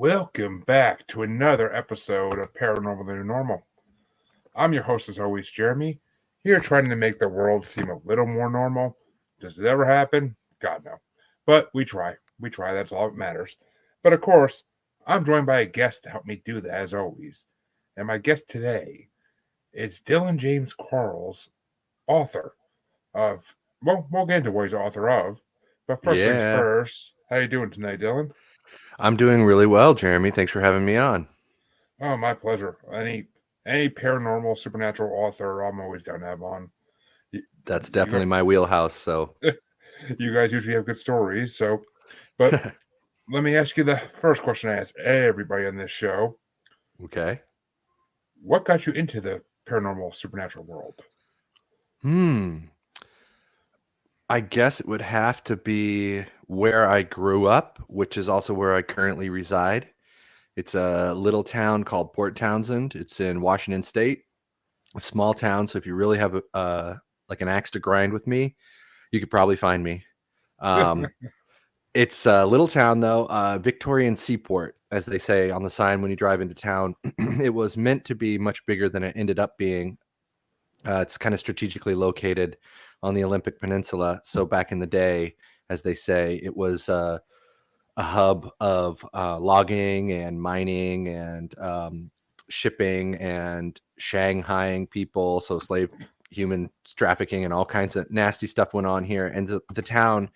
Welcome back to another episode of Paranormal the New Normal. I'm your host, as always, Jeremy, here trying to make the world seem a little more normal. Does it ever happen? God, no. But we try. We try. That's all that matters. But of course, I'm joined by a guest to help me do that, as always. And my guest today is Dylan James Quarles, author of, well, we'll get into what he's author of. But first things Yeah, first, how you doing tonight, Dylan? I'm doing really well, Jeremy. Thanks for having me on. Oh, my pleasure. Any paranormal, supernatural author, I'm always down to have on. You, That's you, definitely my wheelhouse. So, you guys usually have good stories, so. But let me ask you the first question I ask everybody on this show: okay. what got you into the paranormal, supernatural world? Hmm. I guess it would have to be where I grew up, which is also where I currently reside. It's a little town called Port Townsend. It's in Washington State, a small town. So if you really have like an axe to grind with me, you could probably find me. Um, It's a little town, though, Victorian seaport, as they say on the sign when you drive into town. It was meant to be much bigger than it ended up being. It's kind of strategically located on the Olympic Peninsula. So back in the day, as they say, it was a hub of logging and mining and shipping and shanghaiing people. So slave human trafficking and all kinds of nasty stuff went on here. And the town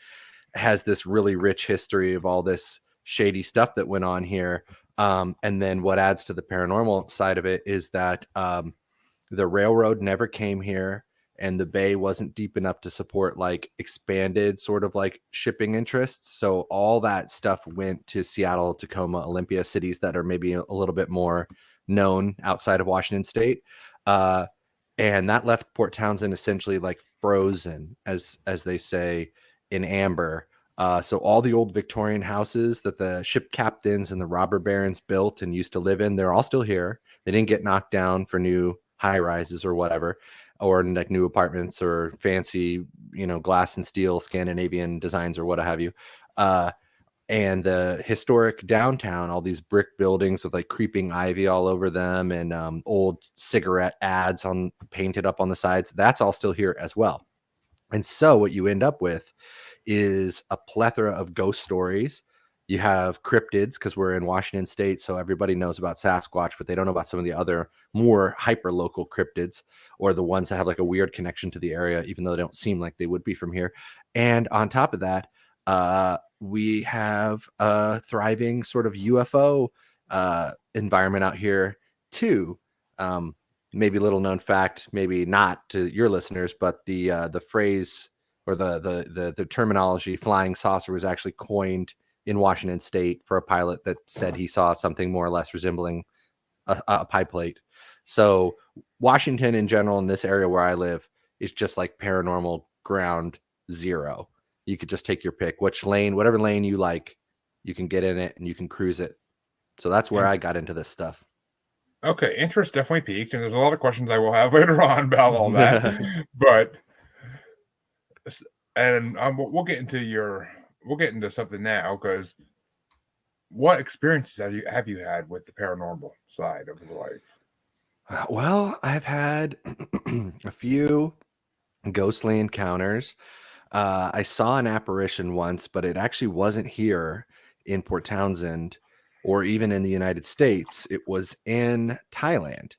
has this really rich history of all this shady stuff that went on here. And then what adds to the paranormal side of it is that the railroad never came here and the bay wasn't deep enough to support like expanded sort of like shipping interests. So all that stuff went to Seattle, Tacoma, Olympia, cities that are maybe a little bit more known outside of Washington State. Uh, and that left Port Townsend essentially like frozen, as they say, in amber. So all the old Victorian houses that the ship captains and the robber barons built and used to live in, they're all still here. They didn't get knocked down for new high rises or whatever, or like new apartments or fancy, glass and steel Scandinavian designs or what have you. And the historic downtown, all these brick buildings with like creeping ivy all over them and old cigarette ads painted up on the sides, that's all still here as well. And so what you end up with is a plethora of ghost stories. You have cryptids because we're in Washington State, so everybody knows about Sasquatch, but they don't know about some of the other more hyper local cryptids or the ones that have like a weird connection to the area, even though they don't seem like they would be from here. And on top of that, we have a thriving sort of UFO environment out here too. Maybe a little known fact, maybe not to your listeners, but the phrase or the terminology flying saucer was actually coined in Washington State for a pilot that said he saw something more or less resembling a pie plate. So Washington in general, in this area where I live, is just like paranormal ground zero. You could just take your pick, whatever lane you like, you can get in it and you can cruise it. So that's where I got into this stuff. Okay, interest definitely peaked, and there's a lot of questions I will have later on about all that. But we'll get into something now, because what experiences have you had with the paranormal side of your life? Well, I've had a few ghostly encounters. I saw an apparition once, but it actually wasn't here in Port Townsend or even in the United States. It was in Thailand.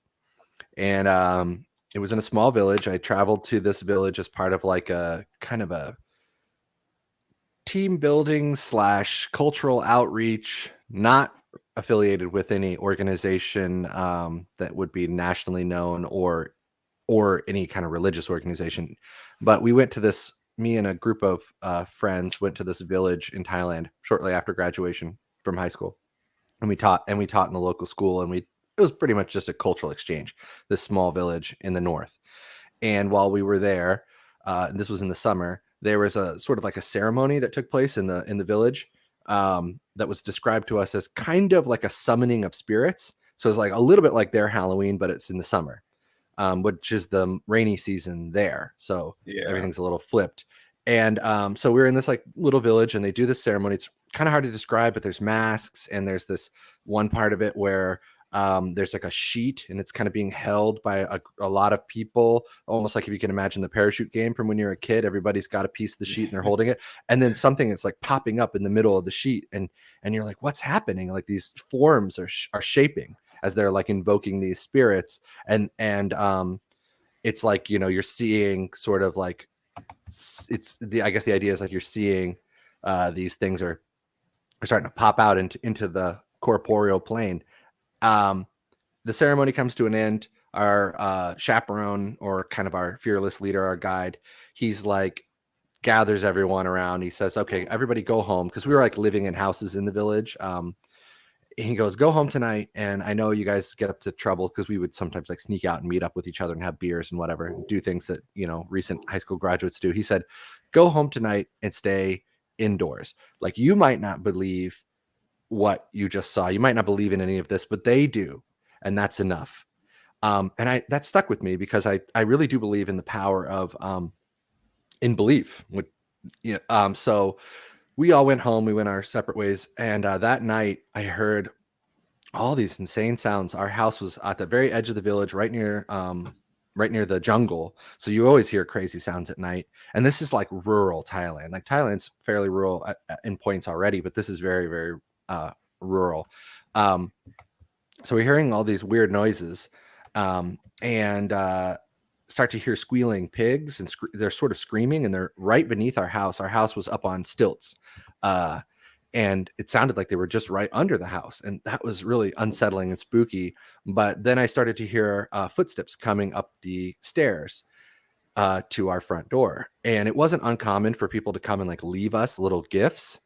And it was in a small village. I traveled to this village as part of like a kind of a team building / cultural outreach, not affiliated with any organization that would be nationally known or any kind of religious organization. But we went to this, me and a group of friends went to this village in Thailand shortly after graduation from high school. And we taught in the local school, and it was pretty much just a cultural exchange, this small village in the north. And while we were there, and this was in the summer, there was a sort of like a ceremony that took place in the village that was described to us as kind of like a summoning of spirits. So it's like a little bit like their Halloween, but it's in the summer, which is the rainy season there. So everything's a little flipped. And so we're in this like little village, and they do this ceremony. It's kind of hard to describe, but there's masks, and there's this one part of it where there's like a sheet, and it's kind of being held by a lot of people, almost like if you can imagine the parachute game from when you're a kid. Everybody's got a piece of the sheet and they're holding it, and then something is like popping up in the middle of the sheet, and you're like, what's happening? Like these forms are shaping as they're like invoking these spirits, and it's like, you know, you're seeing sort of like, it's the, I guess the idea is like you're seeing these things are starting to pop out into the corporeal plane. The ceremony comes to an end. Our chaperone, or kind of our fearless leader, our guide, he's like gathers everyone around. He says, okay, everybody go home, because we were like living in houses in the village. He goes, go home tonight, and I know you guys get up to trouble, because we would sometimes like sneak out and meet up with each other and have beers and whatever, and do things that, you know, recent high school graduates do. He said, go home tonight and stay indoors. Like, you might not believe what you just saw, you might not believe in any of this, but they do, and that's enough. And that stuck with me, because I really do believe in the power of in belief. So we all went home. We went our separate ways. And that night I heard all these insane sounds. Our house was at the very edge of the village, right near the jungle. So you always hear crazy sounds at night. And this is like rural Thailand. Like, Thailand's fairly rural in points already, but this is very, very rural. So we're hearing all these weird noises, and start to hear squealing pigs, and they're sort of screaming, and they're right beneath our house. Our house was up on stilts, and it sounded like they were just right under the house, and that was really unsettling and spooky. But then I started to hear footsteps coming up the stairs to our front door, and it wasn't uncommon for people to come and like leave us little gifts.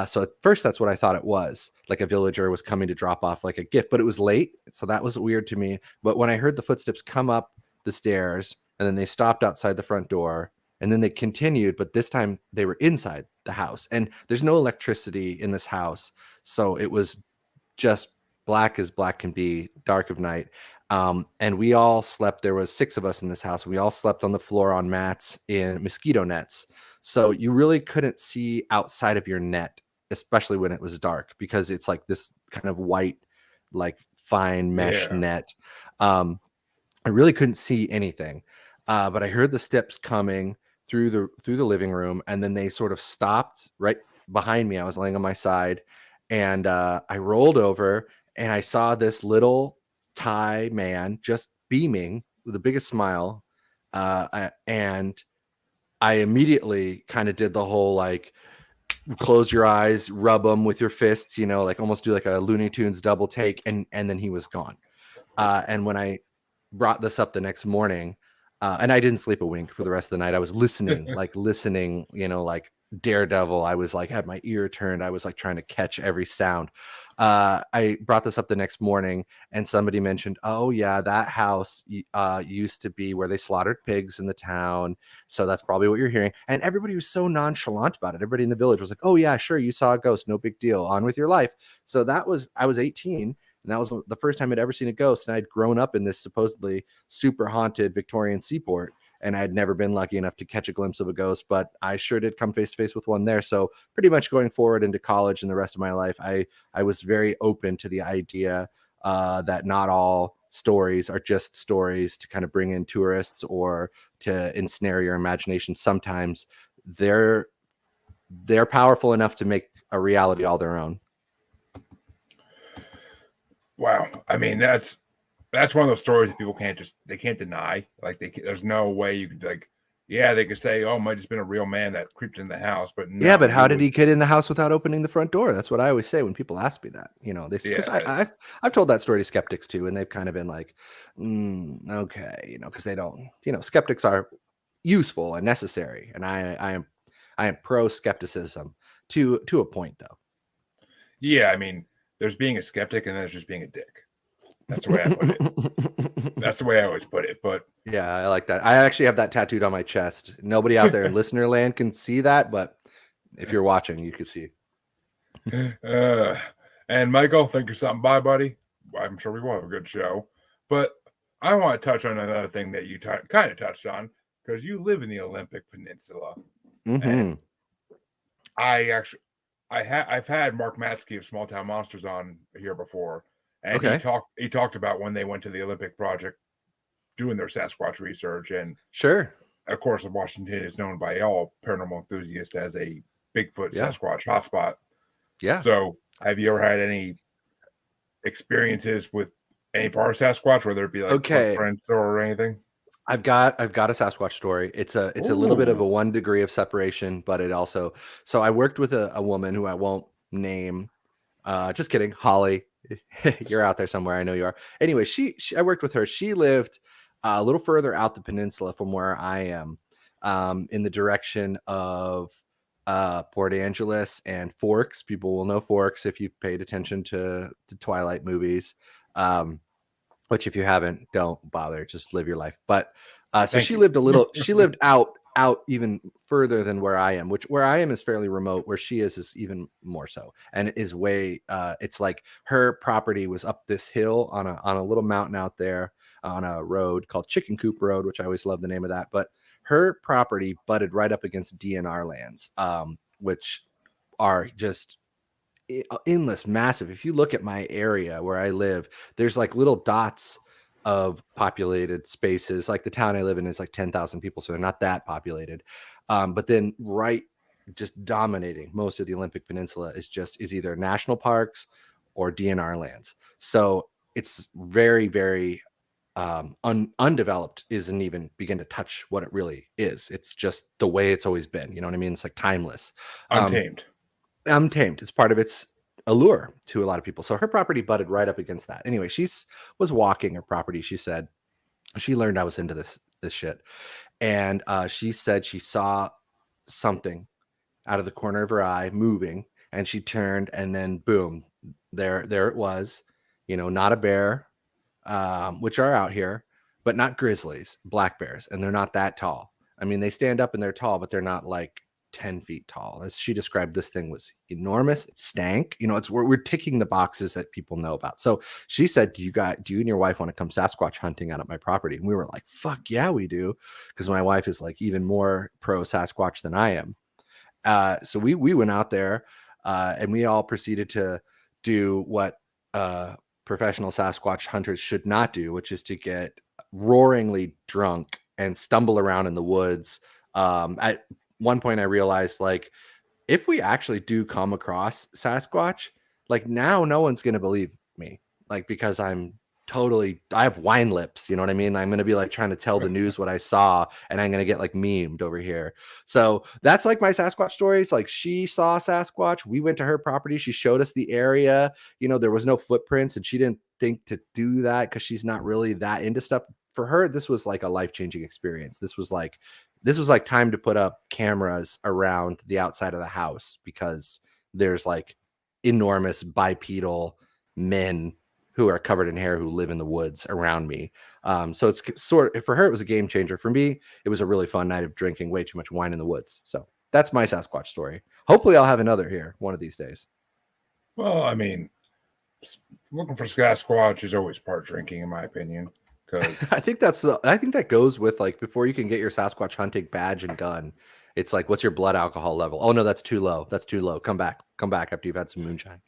So at first, that's what I thought it was, like a villager was coming to drop off like a gift, but it was late, so that was weird to me. But when I heard the footsteps come up the stairs, and then they stopped outside the front door, and then they continued, but this time they were inside the house, and there's no electricity in this house, so it was just black as black can be, dark of night. And we all slept. There was 6 of us in this house. We all slept on the floor on mats in mosquito nets, so you really couldn't see outside of your net, especially when it was dark, because it's like this kind of white, like fine mesh net. I really couldn't see anything, but I heard the steps coming through the living room, and then they sort of stopped right behind me. I was laying on my side, and I rolled over, and I saw this little Thai man just beaming with the biggest smile, and I immediately kind of did the whole like close your eyes, rub them with your fists, you know, like almost do like a Looney Tunes double take, and then he was gone. And when I brought this up the next morning, and I didn't sleep a wink for the rest of the night. I was listening, you know, like Daredevil. I was like, had my ear turned. I was like trying to catch every sound. I brought this up the next morning, and somebody mentioned, oh yeah, that house used to be where they slaughtered pigs in the town. So that's probably what you're hearing. And everybody was so nonchalant about it. Everybody in the village was like, oh yeah, sure, you saw a ghost, no big deal, on with your life. So I was 18. And that was the first time I'd ever seen a ghost. And I'd grown up in this supposedly super haunted Victorian seaport, and I'd never been lucky enough to catch a glimpse of a ghost, but I sure did come face to face with one there. So pretty much going forward into college and the rest of my life, I was very open to the idea that not all stories are just stories to kind of bring in tourists or to ensnare your imagination. Sometimes they're powerful enough to make a reality all their own. Wow. I mean, that's one of those stories that people can't deny. Like, there's no way you could, like, yeah, they could say, oh, it might have just been a real man that creeped in the house, but no, yeah, but how did he get in the house without opening the front door? That's what I always say when people ask me that. You know, because I've told that story to skeptics too, and they've kind of been like, okay, you know, because they don't, you know, skeptics are useful and necessary, and I am pro skepticism to a point, though. Yeah, I mean, there's being a skeptic, and there's just being a dick. That's the way I put it. That's the way I always put it. But yeah, I like that. I actually have that tattooed on my chest. Nobody out there in listener land can see that, but if you're watching, you can see. And Michael, thank you for stopping by, buddy. I'm sure we will have a good show. But I want to touch on another thing that you kind of touched on, because you live in the Olympic Peninsula. Mm-hmm. And I've had Mark Matsky of Small Town Monsters on here before, and Okay. he talked about when they went to the Olympic project doing their Sasquatch research, and Sure. of course, Washington is known by all paranormal enthusiasts as a Bigfoot Yeah. Sasquatch hotspot. Yeah. So, have you ever had any experiences with any part of Sasquatch, whether it be like Okay. footprints or anything? I've got a Sasquatch story. It's a little bit of a Ooh, 1 degree of separation, but it also so I worked with a woman who I won't name. Just kidding, Holly. You're out there somewhere. I know you are. Anyway, she I worked with her. She lived a little further out the peninsula from where I am, in the direction of Port Angeles and Forks. People will know Forks if you've paid attention to Twilight movies. Um, which if you haven't, don't bother, just live your life. But so thank she you. lived she lived out even further than where I am, which where I am is fairly remote. Where she is even more so, and is way it's like her property was up this hill on a little mountain out there on a road called Chicken Coop Road, which I always love the name of that. But her property butted right up against DNR lands, which are just endless, massive. If you look at my area where I live, there's like little dots of populated spaces. Like the town I live in is like 10,000 people, so they're not that populated. But then right, just dominating most of the Olympic Peninsula is either national parks or DNR lands. So it's very, very undeveloped. Isn't even begin to touch what it really is. It's just the way it's always been. You know what I mean? It's like timeless. Um, Untamed. Untamed. It's part of its allure to a lot of people. So her property butted right up against that. Anyway, was walking her property. She said she learned I was into this shit, and she said she saw something out of the corner of her eye moving, and she turned, and then boom, there it was. You know, not a bear, which are out here, but not grizzlies, black bears, and they're not that tall. I mean, they stand up and they're tall, but they're not like 10 feet tall. As she described, this thing was enormous. It stank. You know, we're ticking the boxes that people know about. So she said, do you and your wife want to come Sasquatch hunting out at my property? And we were like, fuck yeah, we do. Because my wife is like even more pro Sasquatch than I am. So we went out there and we all proceeded to do what professional Sasquatch hunters should not do, which is to get roaringly drunk and stumble around in the woods. At one point I realized, like, if we actually do come across Sasquatch, like, now no one's going to believe me, like, because I have wine lips, you know what I mean? I'm going to be like trying to tell the news what I saw, and I'm going to get like memed over here. So that's like my Sasquatch stories. Like, she saw Sasquatch. We went to her property. She showed us the area. You know, there was no footprints, and she didn't think to do that because she's not really that into stuff. For her, this was like a life-changing experience. This was like time to put up cameras around the outside of the house because there's like enormous bipedal men who are covered in hair who live in the woods around me. So it's for her, it was a game changer. For me, it was a really fun night of drinking way too much wine in the woods. So that's my Sasquatch story. Hopefully I'll have another here one of these days. Well, I mean, looking for Sasquatch is always part drinking, in my opinion. Because I think that goes with, like, before you can get your Sasquatch hunting badge and gun, it's like, what's your blood alcohol level? Oh no, that's too low. That's too low. Come back after you've had some moonshine.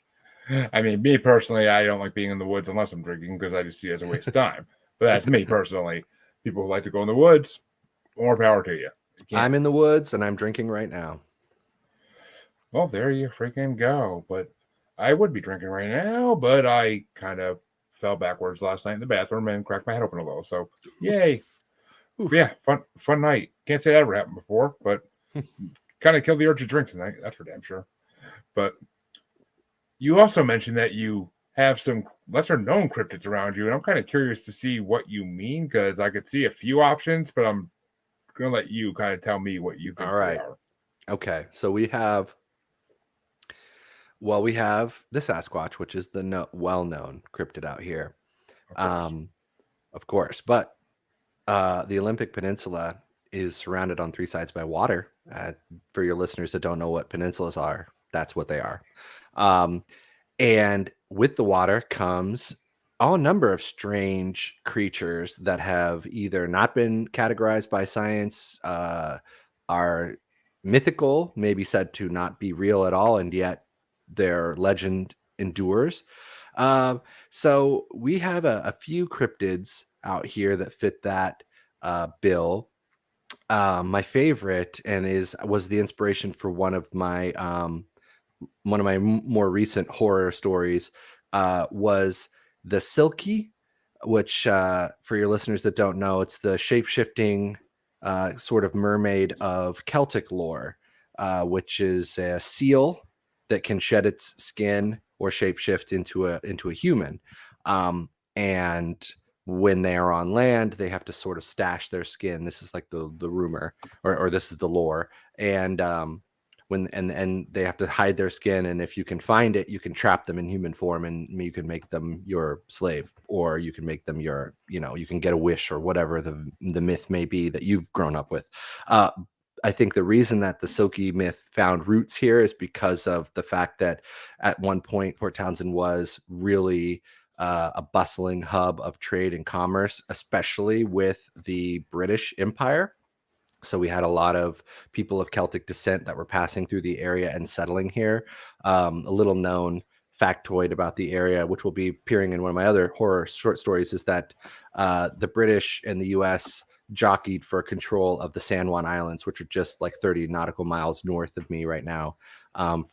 I mean, me personally, I don't like being in the woods unless I'm drinking because I just see it as a waste of time. But that's me personally. People who like to go in the woods, more power to you. I'm in the woods and I'm drinking right now. Well, there you freaking go. But I would be drinking right now, but I kind of fell backwards last night in the bathroom and cracked my head open a little. So, yay. Oof. Yeah, fun night. Can't say that ever happened before, but kind of killed the urge to drink tonight. That's for damn sure. But you also mentioned that you have some lesser known cryptids around you, and I'm kind of curious to see what you mean because I could see a few options, but I'm going to let you kind of tell me what you think All right. they are. Okay. So we have the Sasquatch, which is the well-known cryptid out here. Of course. But the Olympic Peninsula is surrounded on three sides by water. For your listeners that don't know what peninsulas are, that's what they are. And with the water comes all number of strange creatures that have either not been categorized by science, are mythical, maybe said to not be real at all, and yet their legend endures. So we have a few cryptids out here that fit that bill. My favorite, and was the inspiration for one of my more recent horror stories, was the Silky, which for your listeners that don't know, it's the shape-shifting sort of mermaid of Celtic lore, which is a seal that can shed its skin or shapeshift into a human. And when they are on land, they have to sort of stash their skin. This is like the rumor, or this is the lore. And and they have to hide their skin, and if you can find it, you can trap them in human form, and you can make them your slave, or you can make them your, you can get a wish, or whatever the myth may be that you've grown up with. I think the reason that the Silky myth found roots here is because of the fact that at one point Port Townsend was really a bustling hub of trade and commerce, especially with the British Empire. So we had a lot of people of Celtic descent that were passing through the area and settling here. A little known factoid about the area, which will be appearing in one of my other horror short stories, is that the British and the US jockeyed for control of the San Juan Islands, which are just like 30 nautical miles north of me right now,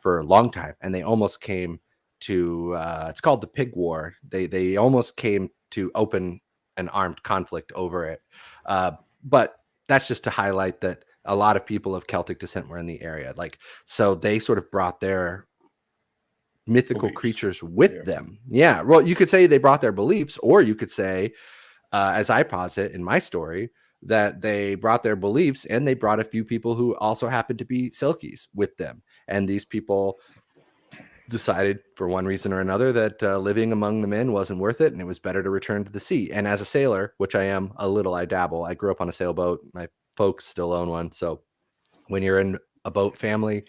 for a long time. And they almost came to, it's called the Pig War. They almost came to open an armed conflict over it. But that's just to highlight that a lot of people of Celtic descent were in the area. So they sort of brought their mythical creatures with them. Yeah. Well, you could say they brought their beliefs, or you could say, as I posit in my story, that they brought their beliefs and they brought a few people who also happened to be Silkies with them. And these people decided for one reason or another that living among the men wasn't worth it, and it was better to return to the sea. And as a sailor, which I am a little, I dabble. I grew up on a sailboat. My folks still own one. So when you're in a boat family,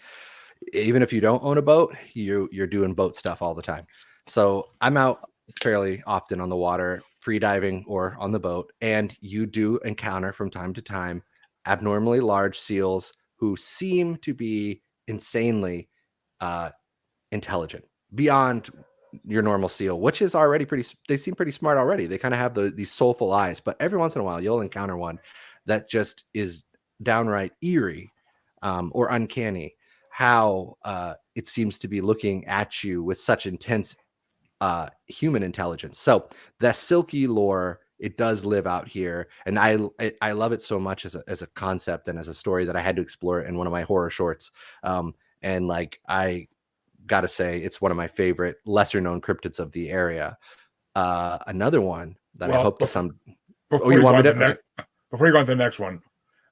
even if you don't own a boat, you're doing boat stuff all the time. So I'm out fairly often on the water, free diving or on the boat, and you do encounter from time to time abnormally large seals who seem to be insanely intelligent beyond your normal seal, which is already they seem pretty smart already. They kind of have these soulful eyes, but every once in a while you'll encounter one that just is downright eerie, or uncanny, how it seems to be looking at you with such intense human intelligence. So the Silky lore, it does live out here, and I love it so much as a concept and as a story that I had to explore it in one of my horror shorts. And like, I gotta say, it's one of my favorite lesser known cryptids of the area. Another one that I hope to some. Before you go on to the next one,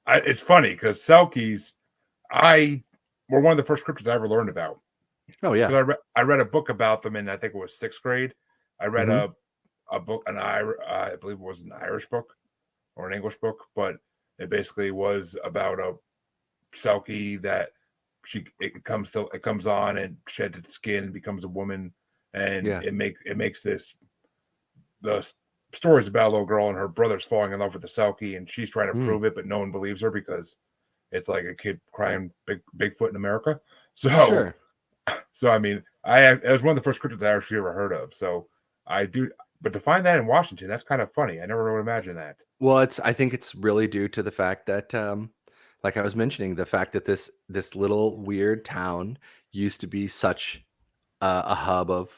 it's funny because Selkies, were one of the first cryptids I ever learned about. Oh yeah, I read a book about them in, I think it was 6th grade. I read a book, I believe it was an Irish book or an English book, but it basically was about a Selkie that it comes on and sheds its skin and becomes a woman, and it makes the stories about a little girl and her brother's falling in love with the Selkie, and she's trying to prove it, but no one believes her because it's like a kid crying Bigfoot in America. So, sure. So I mean, it was one of the first cryptids I actually ever heard of. So I do, but to find that in Washington, that's kind of funny. I never would imagine that. Well, I think it's really due to the fact that, like I was mentioning, the fact that this little weird town used to be such a hub of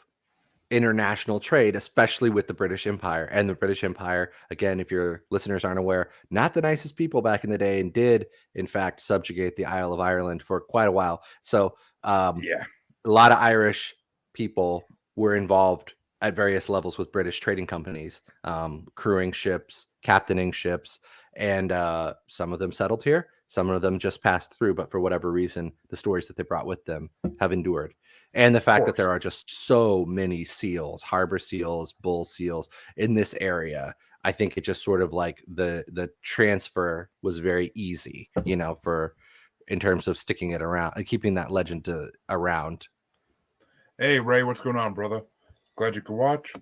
international trade, especially with the British Empire. And the British Empire, again, if your listeners aren't aware, not the nicest people back in the day, and did in fact subjugate the Isle of Ireland for quite a while. So a lot of Irish people were involved at various levels with British trading companies, crewing ships, captaining ships, and some of them settled here. Some of them just passed through, but for whatever reason, the stories that they brought with them have endured. And the fact that there are just so many seals, harbor seals, bull seals in this area, I think it just sort of like the transfer was very easy, in terms of sticking it around and keeping that legend around. Hey, Ray, what's going on, brother? Glad you could watch.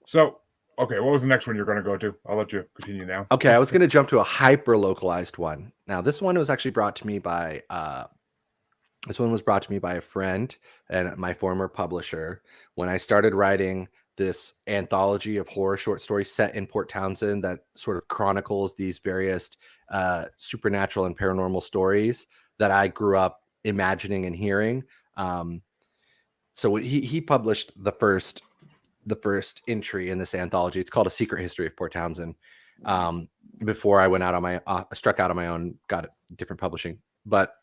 So Okay, what was the next one you're going to go to? I'll let you continue now. Okay, I was going to jump to a hyper localized one. Now, this one was actually brought to me by a friend and my former publisher when I started writing this anthology of horror short stories set in Port Townsend that sort of chronicles these various supernatural and paranormal stories that I grew up imagining and hearing. So he published the first entry in this anthology. It's called A Secret History of Port Townsend. Before I went out on my struck out on my own, got different publishing. But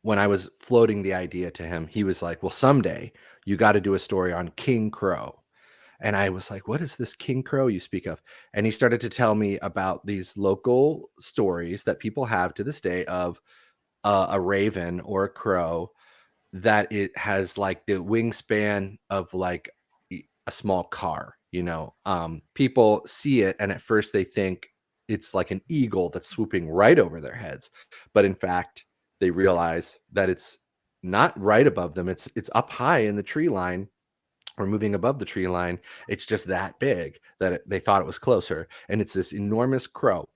when I was floating the idea to him, he was like, well, someday you got to do a story on King Crow. And I was like, what is this King Crow you speak of? And he started to tell me about these local stories that people have to this day of a raven or a crow that it has like the wingspan of like a small car. People see it and at first they think it's like an eagle that's swooping right over their heads, but in fact they realize that it's not right above them. It's up high in the tree line or moving above the tree line. It's just that big that they thought it was closer, and it's this enormous crow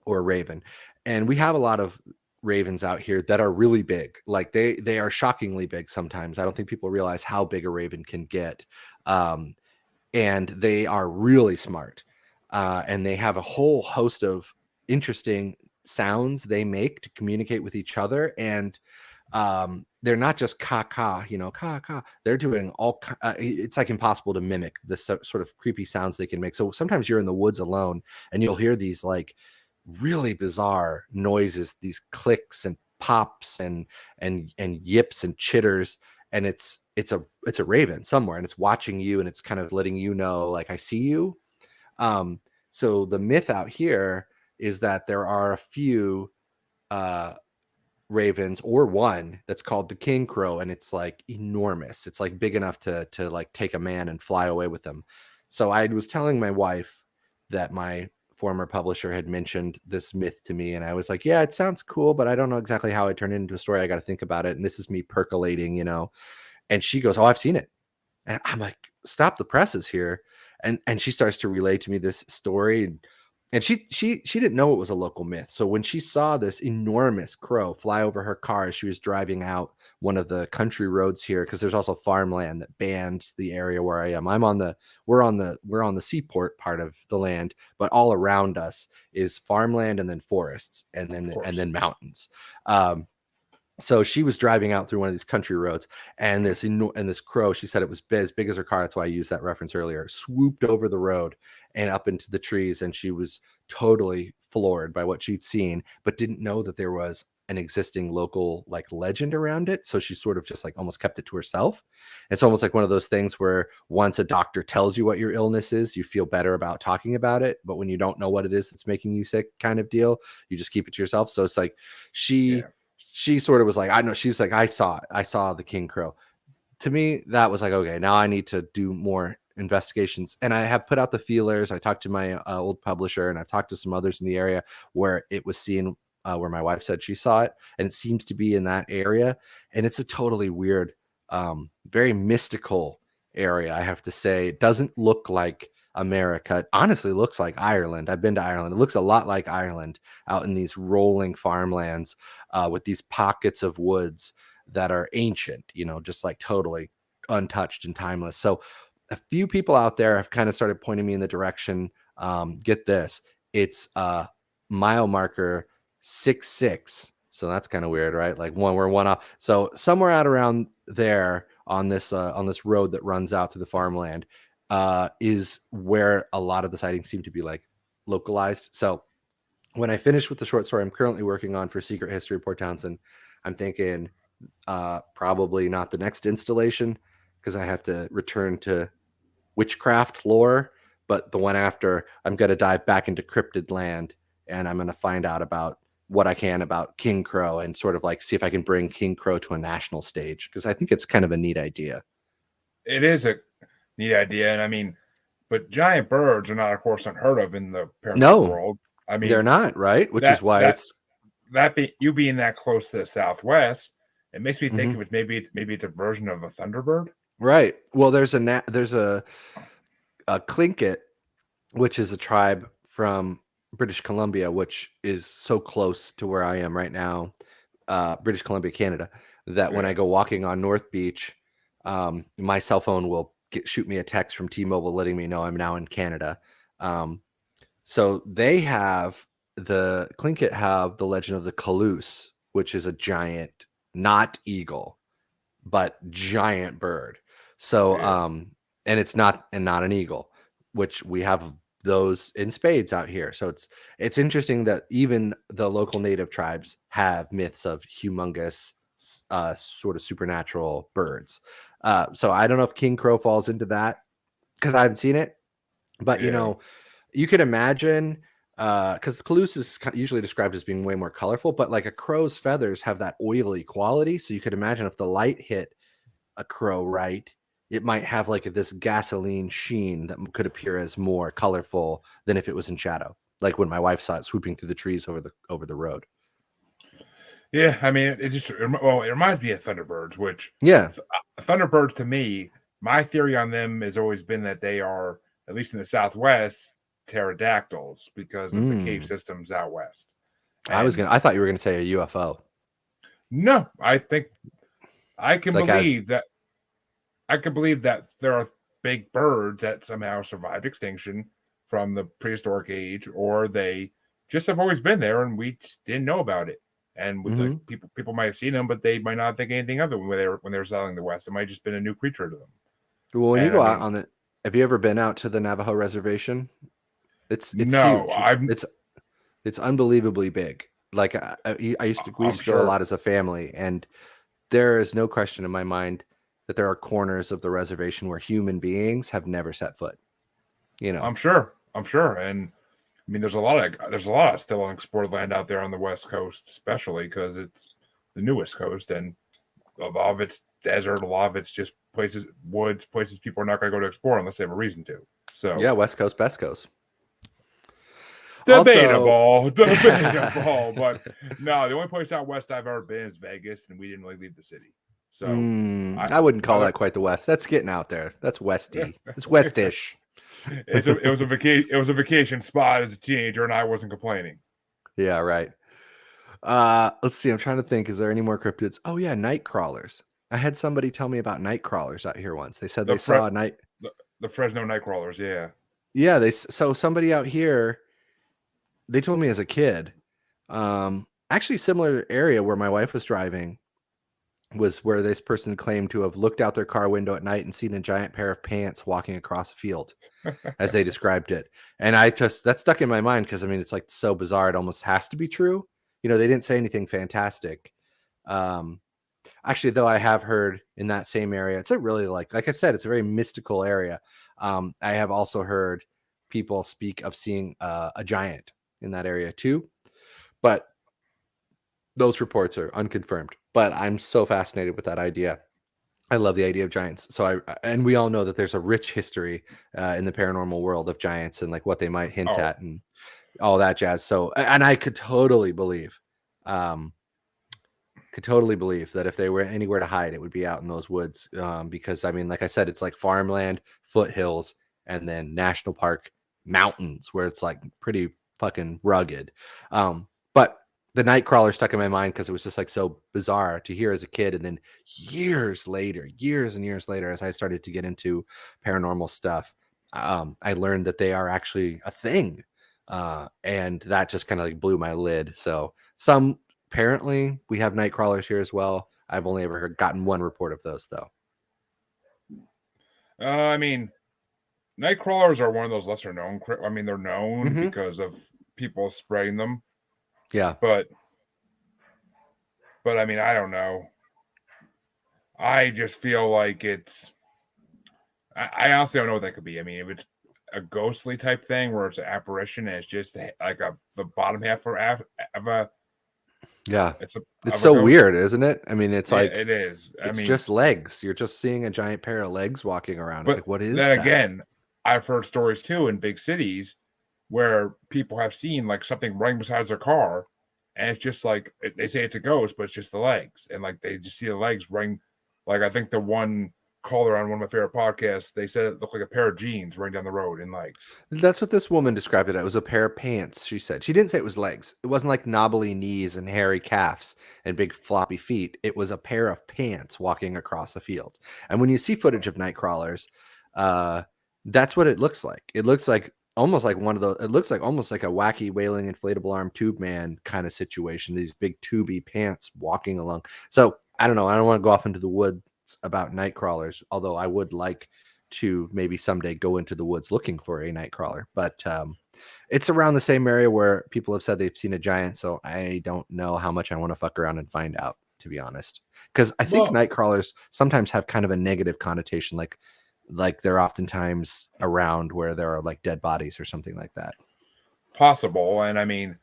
or raven. And we have a lot of ravens out here that are really big. Like they are shockingly big sometimes. I don't think people realize how big a raven can get. And they are really smart. And they have a whole host of interesting sounds they make to communicate with each other. And they're not just ka-ka, ka-ka. They're doing all, it's like impossible to mimic the sort of creepy sounds they can make. So sometimes you're in the woods alone and you'll hear these like really bizarre noises, these clicks and pops and yips and chitters, and it's a raven somewhere, and it's watching you, and it's kind of letting you know, like, I see you. So the myth out here is that there are a few ravens, or one that's called the King Crow, and it's like enormous. It's like big enough to like take a man and fly away with them. So I was telling my wife that my former publisher had mentioned this myth to me, and I was like, yeah, it sounds cool, but I don't know exactly how I turn it into a story. I got to think about it. And this is me percolating, and she goes, oh, I've seen it. And I'm like, stop the presses here. And she starts to relay to me this story, and she didn't know it was a local myth. So when she saw this enormous crow fly over her car as she was driving out one of the country roads here, because there's also farmland that bands the area where I am. We're on the seaport part of the land, but all around us is farmland and then forests and then mountains. So she was driving out through one of these country roads, and this crow, she said it was as big as her car. That's why I used that reference earlier. Swooped over the road and up into the trees, and she was totally floored by what she'd seen, but didn't know that there was an existing local like legend around it. So she sort of just like almost kept it to herself. It's almost like one of those things where once a doctor tells you what your illness is, you feel better about talking about it. But when you don't know what it is that's making you sick, kind of deal, you just keep it to yourself. So it's like she sort of was like, I know, she's like, I saw the King Crow. To me, that was like, okay, now I need to do more investigations. And I have put out the feelers. I talked to my old publisher, and I've talked to some others in the area where it was seen, where my wife said she saw it, and it seems to be in that area. And it's a totally weird, very mystical area, I have to say. It doesn't look like America. It honestly looks like Ireland. I've been to Ireland. It looks a lot like Ireland, out in these rolling farmlands with these pockets of woods that are ancient, just like totally untouched and timeless. So a few people out there have kind of started pointing me in the direction. Get this, it's mile marker 66. So that's kind of weird, right? Like we're one off. So somewhere out around there on this road that runs out to the farmland is where a lot of the sightings seem to be like localized. So when I finish with the short story I'm currently working on for Secret History of Port Townsend, I'm thinking probably not the next installation, because I have to return to witchcraft lore, but the one after, I'm going to dive back into cryptid land, and I'm going to find out about what I can about King Crow, and sort of like see if I can bring King Crow to a national stage, because I think it's kind of a neat idea. It is a neat idea, and I mean, but giant birds are not, of course, unheard of in the paranormal world. I mean, they're not, right? Which is why you being that close to the Southwest, it makes me think of it. Maybe it's a version of a Thunderbird. Right. Well, there's a Tlingit, which is a tribe from British Columbia, which is so close to where I am right now, British Columbia, Canada, that when I go walking on North Beach, my cell phone will shoot me a text from T-Mobile letting me know I'm now in Canada. So they have the Tlingit have the legend of the Caloose, which is a giant, not eagle, but giant bird. So, and it's not an eagle, which we have those in spades out here. So it's interesting that even the local native tribes have myths of humongous, sort of supernatural birds. So I don't know if King Crow falls into that because I haven't seen it, but you know, you could imagine, because the Caloose is usually described as being way more colorful, but like a crow's feathers have that oily quality. So you could imagine if the light hit a crow right, it might have like this gasoline sheen that could appear as more colorful than if it was in shadow, like when my wife saw it swooping through the trees over the road. Yeah, I mean, it reminds me of Thunderbirds, which Thunderbirds to me, my theory on them has always been that they are, at least in the Southwest, pterodactyls because of the cave systems out west. And I thought you were gonna say a UFO. No, I think I can believe that. I can believe that there are big birds that somehow survived extinction from the prehistoric age, or they just have always been there and we just didn't know about it. And like people might have seen them, but they might not think anything of it when they were settling the West. It might have just been a new creature to them. Well, when you go out on it, have you ever been out to the Navajo reservation? It's no, huge. It's unbelievably big. Like we used to go a lot as a family, and there is no question in my mind that there are corners of the reservation where human beings have never set foot. You know, I'm sure, and I mean, there's a lot of still unexplored land out there on the West Coast, especially because it's the newest coast, and a lot of it's desert, a lot of it's just woods, places people are not going to go to explore unless they have a reason to. So yeah, West Coast, best coast. Debatable, but no, the only place out west I've ever been is Vegas, and we didn't really leave the city. So I wouldn't call that quite the West. That's getting out there. That's Westy. It's Westish. It was a vacation spot as a teenager, and I wasn't complaining. Yeah, right. Let's see. I'm trying to think. Is there any more cryptids? Oh yeah, night crawlers. I had somebody tell me about night crawlers out here once. They said they saw a night. The Fresno night crawlers. Yeah. Yeah. So somebody out here. They told me as a kid. Actually, similar area where my wife was driving was where this person claimed to have looked out their car window at night and seen a giant pair of pants walking across a field, as they described it. And that stuck in my mind because I mean, it's like so bizarre. It almost has to be true. You know, they didn't say anything fantastic. Actually, though, I have heard in that same area, it's a really like I said, it's a very mystical area. I have also heard people speak of seeing a giant in that area too, but those reports are unconfirmed. But I'm so fascinated with that idea. I love the idea of giants. So and we all know that there's a rich history in the paranormal world of giants and like what they might hint at and all that jazz. So, and I could totally believe that if they were anywhere to hide, it would be out in those woods. Because I mean, like I said, it's like farmland, foothills, and then national park mountains where it's like pretty fucking rugged. But the night crawler stuck in my mind because it was just like so bizarre to hear as a kid. And then years and years later, as I started to get into paranormal stuff, I learned that they are actually a thing. And that just kind of like blew my lid. So apparently we have night crawlers here as well. I've only ever gotten one report of those though. I mean, night crawlers are one of those lesser known. I mean, they're known because of people spraying them. Yeah. But I mean, I don't know. I just feel like I honestly don't know what that could be. I mean, if it's a ghostly type thing where it's an apparition and it's just like the bottom half of a. Yeah. It's so weird, isn't it? I mean, it's like it is. It's just legs. You're just seeing a giant pair of legs walking around. It's like, what is that? Then again, I've heard stories too in big cities where people have seen like something running beside their car, and it's just like they say it's a ghost, but it's just the legs, and like they just see the legs running. Like I think the one caller on one of my favorite podcasts. They said it looked like a pair of jeans running down the road in legs. That's what this woman described it. It was a pair of pants, she said. She didn't say it was legs. It wasn't like knobbly knees and hairy calves and big floppy feet. It was a pair of pants walking across a field. And when you see footage of night crawlers, that's what it looks like. It looks like almost like one of those. It looks like almost like a wacky wailing inflatable arm tube man kind of situation. These big tubey pants walking along. So I don't know. I don't want to go off into the woods about night crawlers, although I would like to maybe someday go into the woods looking for a night crawler. But it's around the same area where people have said they've seen a giant. So I don't know how much I want to fuck around and find out, to be honest. Because I think night crawlers sometimes have kind of a negative connotation, like they're oftentimes around where there are like dead bodies or something like that. Possible. And I mean,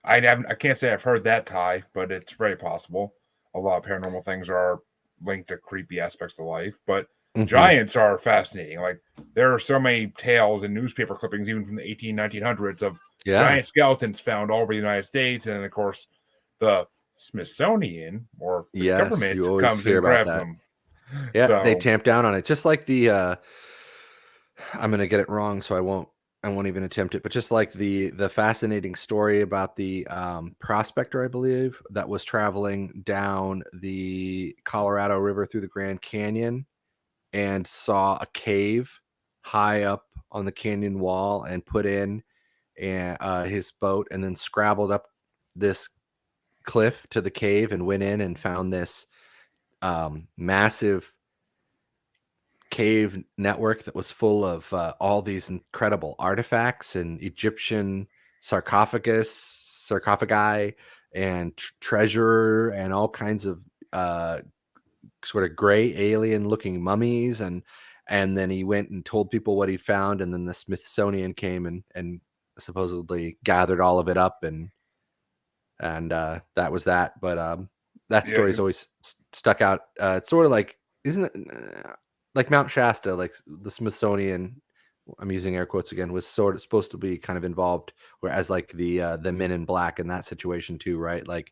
I can't say I've heard that tie, but it's very possible. A lot of paranormal things are linked to creepy aspects of life, but giants are fascinating. Like there are so many tales and newspaper clippings, even from the 1900s, of giant skeletons found all over the United States. And of course, the Smithsonian or the government comes and grabs them. Yeah, so they tamp down on it. Just like the I'm gonna get it wrong, so I won't even attempt it, but just like the fascinating story about the prospector, I believe, that was traveling down the Colorado River through the Grand Canyon and saw a cave high up on the canyon wall and put in his boat and then scrabbled up this cliff to the cave and went in and found this massive cave network that was full of all these incredible artifacts and Egyptian sarcophagi and treasure and all kinds of sort of gray alien looking mummies, and then he went and told people what he found, and then the Smithsonian came and supposedly gathered all of it up, and that was that. But that story's always stuck out. It's sort of like, isn't it like Mount Shasta, like the Smithsonian, I'm using air quotes again, was sort of supposed to be kind of involved, whereas like the Men in Black in that situation too, right? Like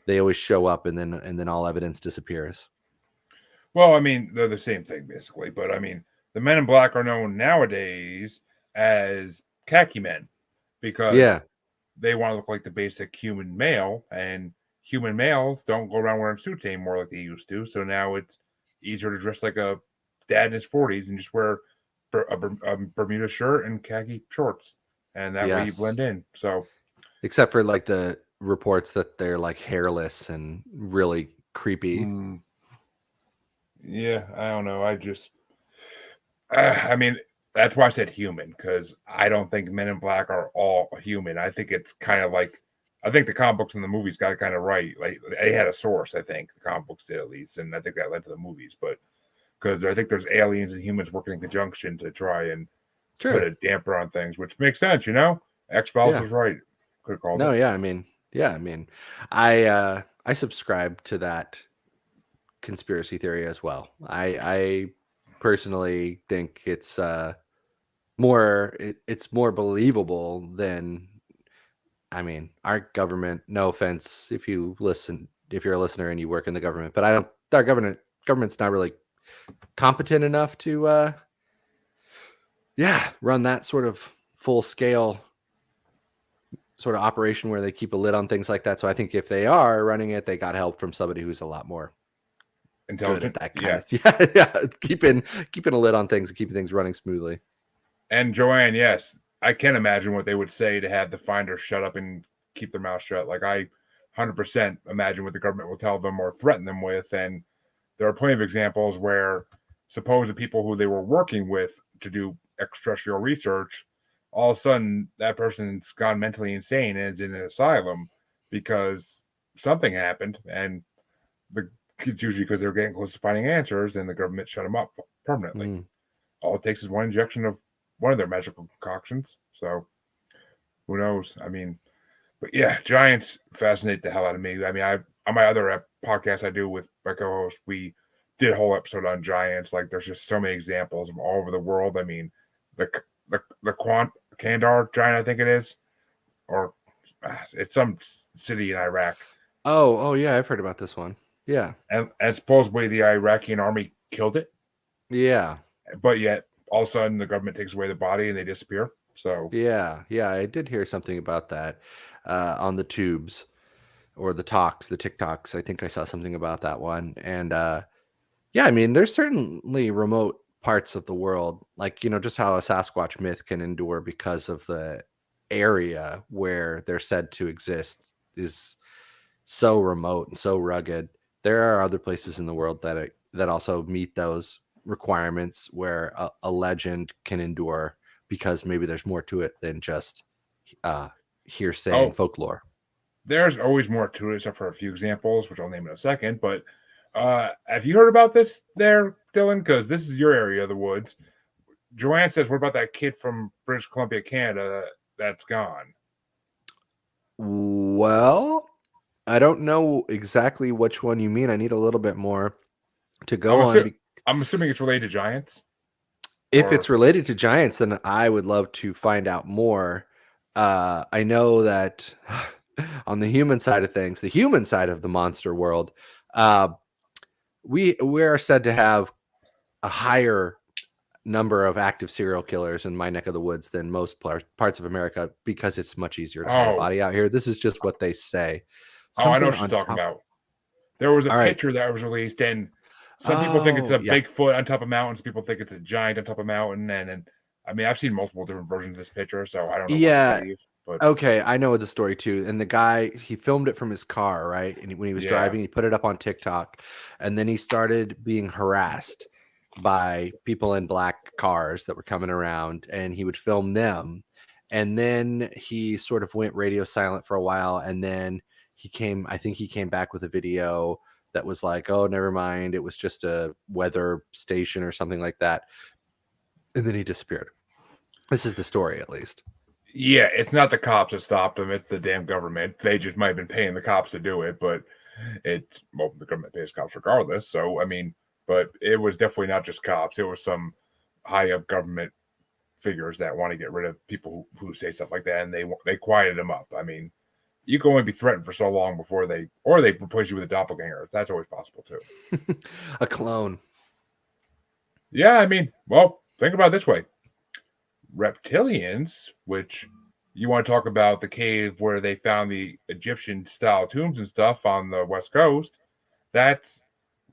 they always show up and then all evidence disappears. Well, I mean, they're the same thing basically, but I mean, the Men in Black are known nowadays as khaki men because they want to look like the basic human male, and human males don't go around wearing suits anymore like they used to. So now it's easier to dress like a dad in his 40s and just wear a Bermuda shirt and khaki shorts, and that way you blend in. So, except for like the reports that they're like hairless and really creepy. Yeah, I don't know. I mean, that's why I said human, because I don't think Men in Black are all human. I think it's kind of like, I think the comic books and the movies got it kind of right. Like they had a source, I think the comic books did at least, and I think that led to the movies. But because I think there's aliens and humans working in conjunction to try and put a damper on things, which makes sense, you know. X-Files is right. Could have called it. Yeah. I mean, I subscribe to that conspiracy theory as well. I personally think it's more believable than, I mean, our government, no offense if you're a listener and you work in the government, but our government's not really competent enough to run that sort of full scale sort of operation where they keep a lid on things like that. So I think if they are running it, they got help from somebody who's a lot more intelligent at that kind of keeping a lid on things and keeping things running smoothly. And Joanne, yes, I can imagine what they would say to have the finders shut up and keep their mouth shut. Like I 100% imagine what the government will tell them or threaten them with. And there are plenty of examples where supposed people who they were working with to do extraterrestrial research, all of a sudden that person's gone mentally insane and is in an asylum because something happened. And it's usually because they're getting close to finding answers, and the government shut them up permanently. All it takes is one injection of one of their magical concoctions. So who knows? I mean, but yeah, giants fascinate the hell out of me. I mean, on my other podcast I do with my co-host, we did a whole episode on giants. Like, there's just so many examples of all over the world. I mean, the Kandar giant, I think it is, or it's some city in Iraq. Oh yeah, I've heard about this one. Yeah, and supposedly the Iraqi army killed it. Yeah. but yet all of a sudden the government takes away the body and they disappear. So, Yeah. Yeah. I did hear something about that on the tubes or the talks, the TikToks. I think I saw something about that one. And yeah, I mean, there's certainly remote parts of the world, like, just how a Sasquatch myth can endure because of the area where they're said to exist is so remote and so rugged. There are other places in the world that also meet those requirements where a legend can endure because maybe there's more to it than just uh, hearsay and oh, folklore. there's always more to it, except for a few examples, which I'll name in a second. But have you heard about this there, Dylan? Because this is your area of the woods. Joanne says, what about that kid from British Columbia, Canada, that's gone? Well, I don't know exactly which one you mean. I need a little bit more to I'm, go on. assu- I'm assuming it's related to giants. If Or it's related to giants, then I would love to find out more. I know that on the human side of things, the human side of the monster world, uh, we are said to have a higher number of active serial killers in my neck of the woods than most parts of America because it's much easier to hide a oh, body out here. This is just what they say. I know Something what she's on talking top. about. There was a All right. picture that was released, and some people think it's Oh, a yeah. Bigfoot on top of mountains. People think it's a giant on top of mountain, and I mean, I've seen multiple different versions of this picture, so I don't know what to Yeah. believe. But Okay, I know the story too. And the guy, he filmed it from his car, right? And when he was yeah, driving, he put it up on TikTok. And then he started being harassed by people in black cars that were coming around, and he would film them. And then he sort of went radio silent for a while. And then I think he came back with a video that was like, oh, never mind. It was just a weather station or something like that. And then he disappeared. This is the story, at least. yeah, it's not the cops that stopped them; it's the damn government. They just might have been paying the cops to do it, but the government pays cops regardless. So I mean, but it was definitely not just cops; it was some high up government figures that want to get rid of people who say stuff like that, and they quieted them up. I mean, you can only be threatened for so long before they replace you with a doppelganger. That's always possible too. A clone. Yeah, I mean, well, think about it this way: reptilians, which you want to talk about the cave where they found the Egyptian style tombs and stuff on the west coast. That's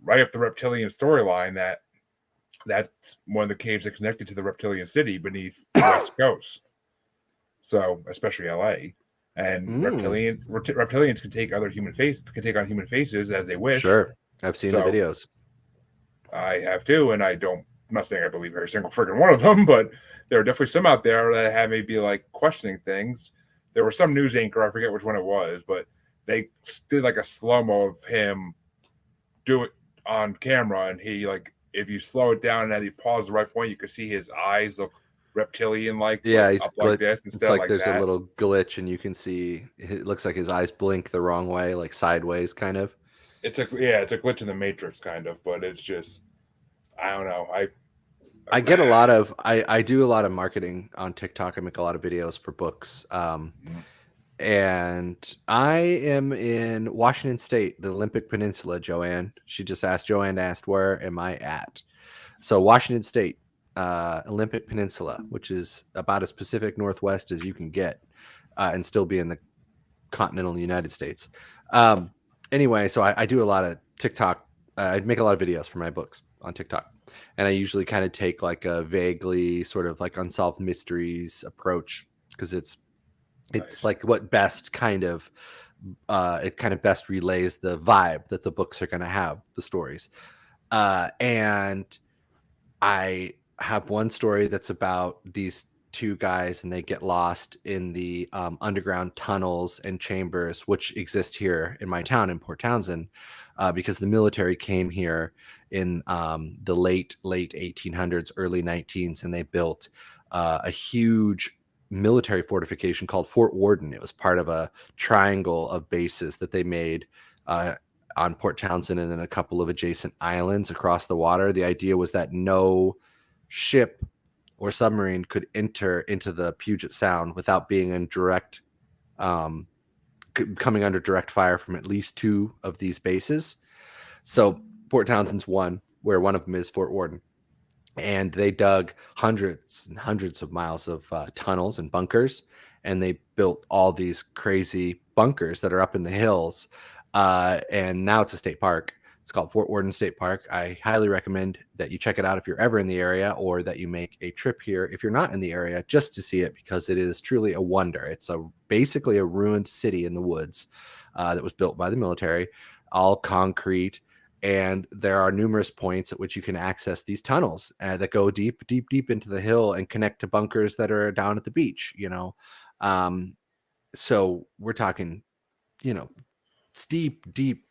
right up the reptilian storyline. That's one of the caves that connected to the reptilian city beneath the west coast. So, especially LA. And Mm. reptilians can take on human faces as they wish. Sure. I've seen the So videos. I have too, and I'm not saying I believe every single freaking one of them, but there are definitely some out there that have me be like questioning things. There was some news anchor, I forget which one it was, but they did like a slow mo of him do it on camera, and he like if you slow it down and as he paused the right point, you could see his eyes look reptilian like, Yeah, but he's up like glit. this It's instead of like like there's a that. little glitch, and you can see it looks like his eyes blink the wrong way, like sideways, kind of. It's a glitch in the matrix kind of, but it's just I don't know. I do a lot of marketing on TikTok. I make a lot of videos for books. And I am in Washington State, the Olympic Peninsula, Joanne. Joanne asked, where am I at? So Washington State, Olympic Peninsula, which is about as Pacific Northwest as you can get and still be in the continental United States. Anyway, so I do a lot of TikTok. I make a lot of videos for my books on TikTok. And I usually kind of take like a vaguely sort of like unsolved mysteries approach because it's Nice. like what best kind of it kind of best relays the vibe that the books are going to have, the stories. And I have one story that's about these two guys and they get lost in the underground tunnels and chambers which exist here in my town in Port Townsend because the military came here in the late 1800s, early 19s, and they built a huge military fortification called Fort Worden. It was part of a triangle of bases that they made on Port Townsend and then a couple of adjacent islands across the water. The idea was that no ship or submarine could enter into the Puget Sound without being in direct, coming under direct fire from at least two of these bases. So Port Townsend's one, where one of them is Fort Worden. and they dug hundreds and hundreds of miles of tunnels and bunkers, and they built all these crazy bunkers that are up in the hills. And now it's a state park. It's called Fort Worden State Park. I highly recommend that you check it out if you're ever in the area, or that you make a trip here if you're not in the area, just to see it, because it is truly a wonder. It's basically a ruined city in the woods that was built by the military, all concrete. And there are numerous points at which you can access these tunnels that go deep, deep, deep into the hill and connect to bunkers that are down at the beach, So we're talking, steep, deep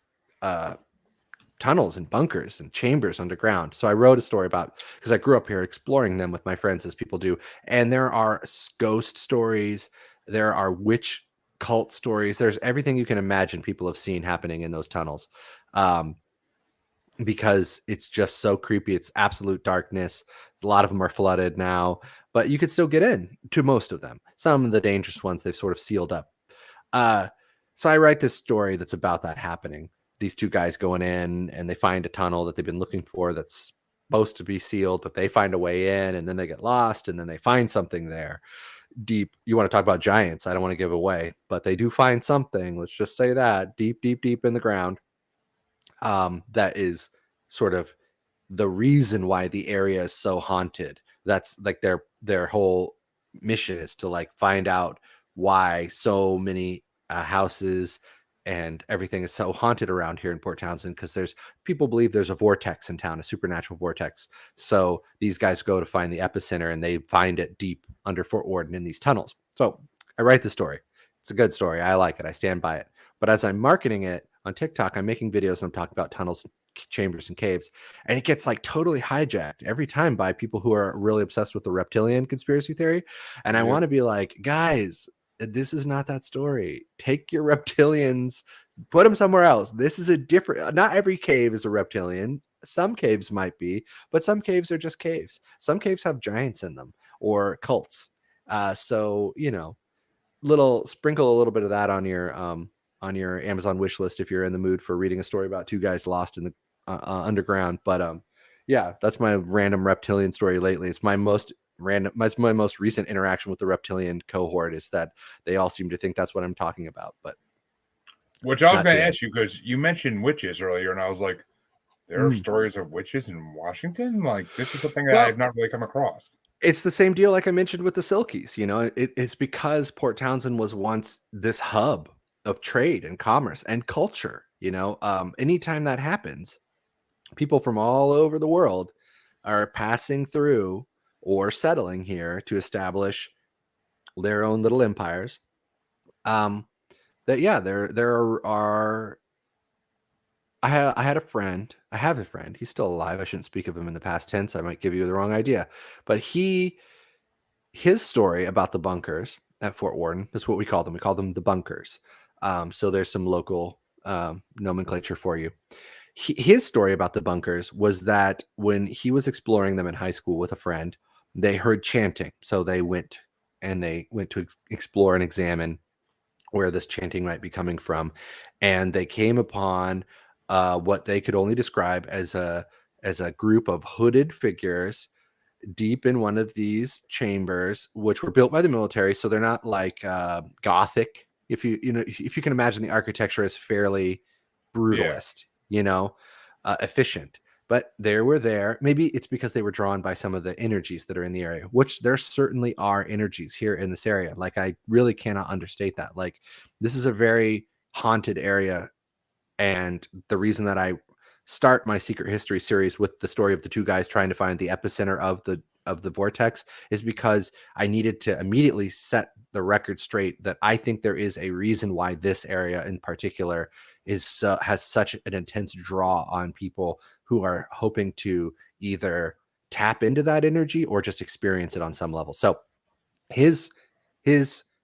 tunnels and bunkers and chambers underground. So I wrote a story about, because I grew up here exploring them with my friends, as people do. And there are ghost stories. There are witch cult stories. There's everything you can imagine people have seen happening in those tunnels. Because it's just so creepy. It's absolute darkness. A lot of them are flooded now, but you could still get in to most of them. Some of the dangerous ones they've sort of sealed up. So I write this story that's about that happening. These two guys going in, and they find a tunnel that they've been looking for that's supposed to be sealed, but they find a way in, and then they get lost, and then they find something there deep. You want to talk about giants? I don't want to give away, but they do find something. Let's just say that deep, deep, deep in the ground. That is sort of the reason why the area is so haunted. That's like their whole mission, is to like find out why so many houses and everything is so haunted around here in Port Townsend, because people believe there's a vortex in town, a supernatural vortex. So these guys go to find the epicenter, and they find it deep under Fort Worden in these tunnels. So I write the story. It's a good story. I like it. I stand by it. But as I'm marketing it on TikTok, I'm making videos and I'm talking about tunnels, chambers, and caves, and it gets like totally hijacked every time by people who are really obsessed with the reptilian conspiracy theory. And I want to be like, guys, this is not that story. Take your reptilians, put them somewhere else. This is a different, not every cave is a reptilian. Some caves might be, but some caves are just caves. Some caves have giants in them, or cults. So sprinkle a little bit of that on your Amazon wish list if you're in the mood for reading a story about two guys lost in the underground. But yeah, that's my random reptilian story lately. It's my most recent interaction with the reptilian cohort, is that they all seem to think that's what I'm talking about. But which I was going to ask you, because you mentioned witches earlier, and I was like, there are stories of witches in Washington? Like, this is something that I've not really come across. It's the same deal like I mentioned with the Silkies. It's because Port Townsend was once this hub of trade and commerce and culture. Anytime that happens, people from all over the world are passing through or settling here to establish their own little empires. There are. I have a friend. He's still alive. I shouldn't speak of him in the past tense. I might give you the wrong idea. But his story about the bunkers at Fort Worden is what we call them. We call them the bunkers. So there's some local nomenclature for you. His story about the bunkers was that when he was exploring them in high school with a friend, they heard chanting. So they went to explore and examine where this chanting might be coming from. And they came upon what they could only describe as a group of hooded figures deep in one of these chambers, which were built by the military. So they're not like Gothic. If you can imagine, the architecture is fairly brutalist, efficient. But they were there. Maybe it's because they were drawn by some of the energies that are in the area, which there certainly are energies here in this area. Like, I really cannot understate that. Like, this is a very haunted area. And the reason that I start my secret history series with the story of the two guys trying to find the epicenter of the vortex is because I needed to immediately set the record straight that I think there is a reason why this area in particular has such an intense draw on people who are hoping to either tap into that energy or just experience it on some level. So his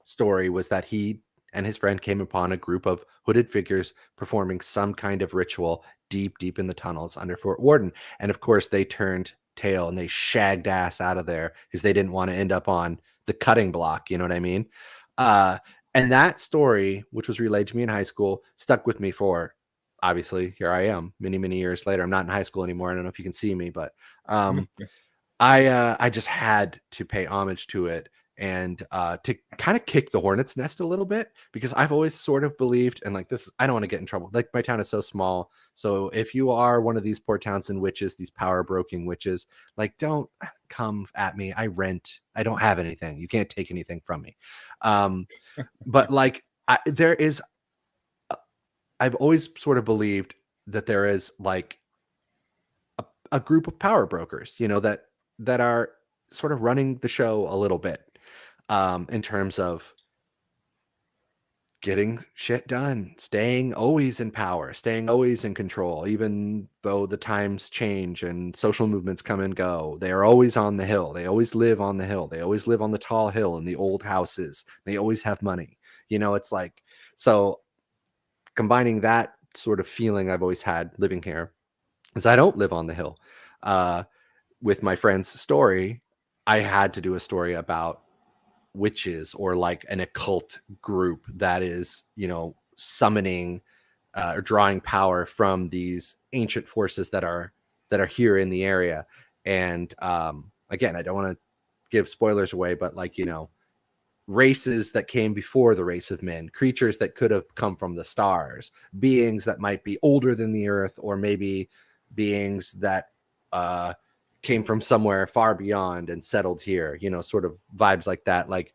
story was that he and his friend came upon a group of hooded figures performing some kind of ritual deep, deep in the tunnels under Fort Worden. And of course, they turned tail and they shagged ass out of there because they didn't want to end up on the cutting block. You know what I mean? And that story, which was relayed to me in high school, stuck with me for, obviously, here I am many, many years later. I'm not in high school anymore. I don't know if you can see me, but I just had to pay homage to it and to kind of kick the hornet's nest a little bit, because I've always sort of believed, and like this, I don't want to get in trouble. Like my town is so small, so if you are one of these Port Townsend witches, these power broking witches, like don't come at me. I rent. I don't have anything. You can't take anything from me. But like there is, I've always sort of believed that there is like a group of power brokers, that are sort of running the show a little bit, in terms of getting shit done, staying always in power, staying always in control, even though the times change and social movements come and go. They are always on the hill. They always live on the hill. They always live on the tall hill in the old houses. They always have money. It's like, so combining that sort of feeling I've always had living here, is I don't live on the hill. With my friend's story, I had to do a story about witches, or like an occult group that is, summoning or drawing power from these ancient forces that are here in the area. And again, I don't want to give spoilers away, but like, races that came before the race of men, creatures that could have come from the stars, beings that might be older than the earth, or maybe beings that came from somewhere far beyond and settled here, sort of vibes like that. Like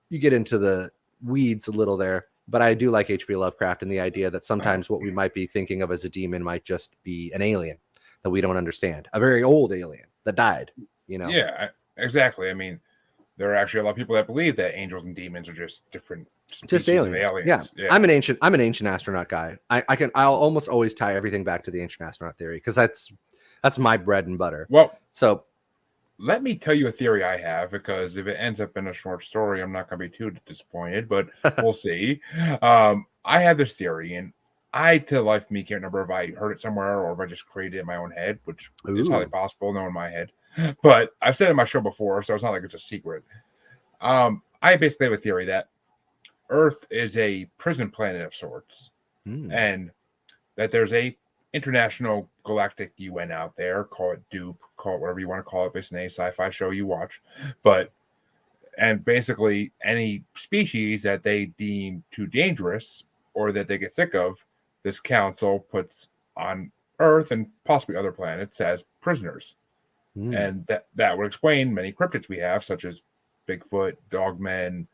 you get into the weeds a little there, but I do like H.P. Lovecraft and the idea that sometimes what we might be thinking of as a demon might just be an alien that we don't understand, a very old alien that died, Yeah, exactly. I mean, there are actually a lot of people that believe that angels and demons are just different just aliens. Yeah. I'm an ancient astronaut guy. I'll almost always tie everything back to the ancient astronaut theory, because that's my bread and butter. Well, so let me tell you a theory I have, because if it ends up in a short story, I'm not going to be too disappointed, but we'll see. I have this theory, and to life of me, can't remember if I heard it somewhere or if I just created it in my own head, which is highly possible, knowing my head. But I've said it in my show before, so it's not like it's a secret. I basically have a theory that Earth is a prison planet of sorts, and that there's a international galactic UN out there, call it Dupe, call it whatever you want to call it, based on any sci-fi show you watch, and basically any species that they deem too dangerous or that they get sick of, this council puts on Earth and possibly other planets as prisoners. And that would explain many cryptids we have, such as Bigfoot, dogmen,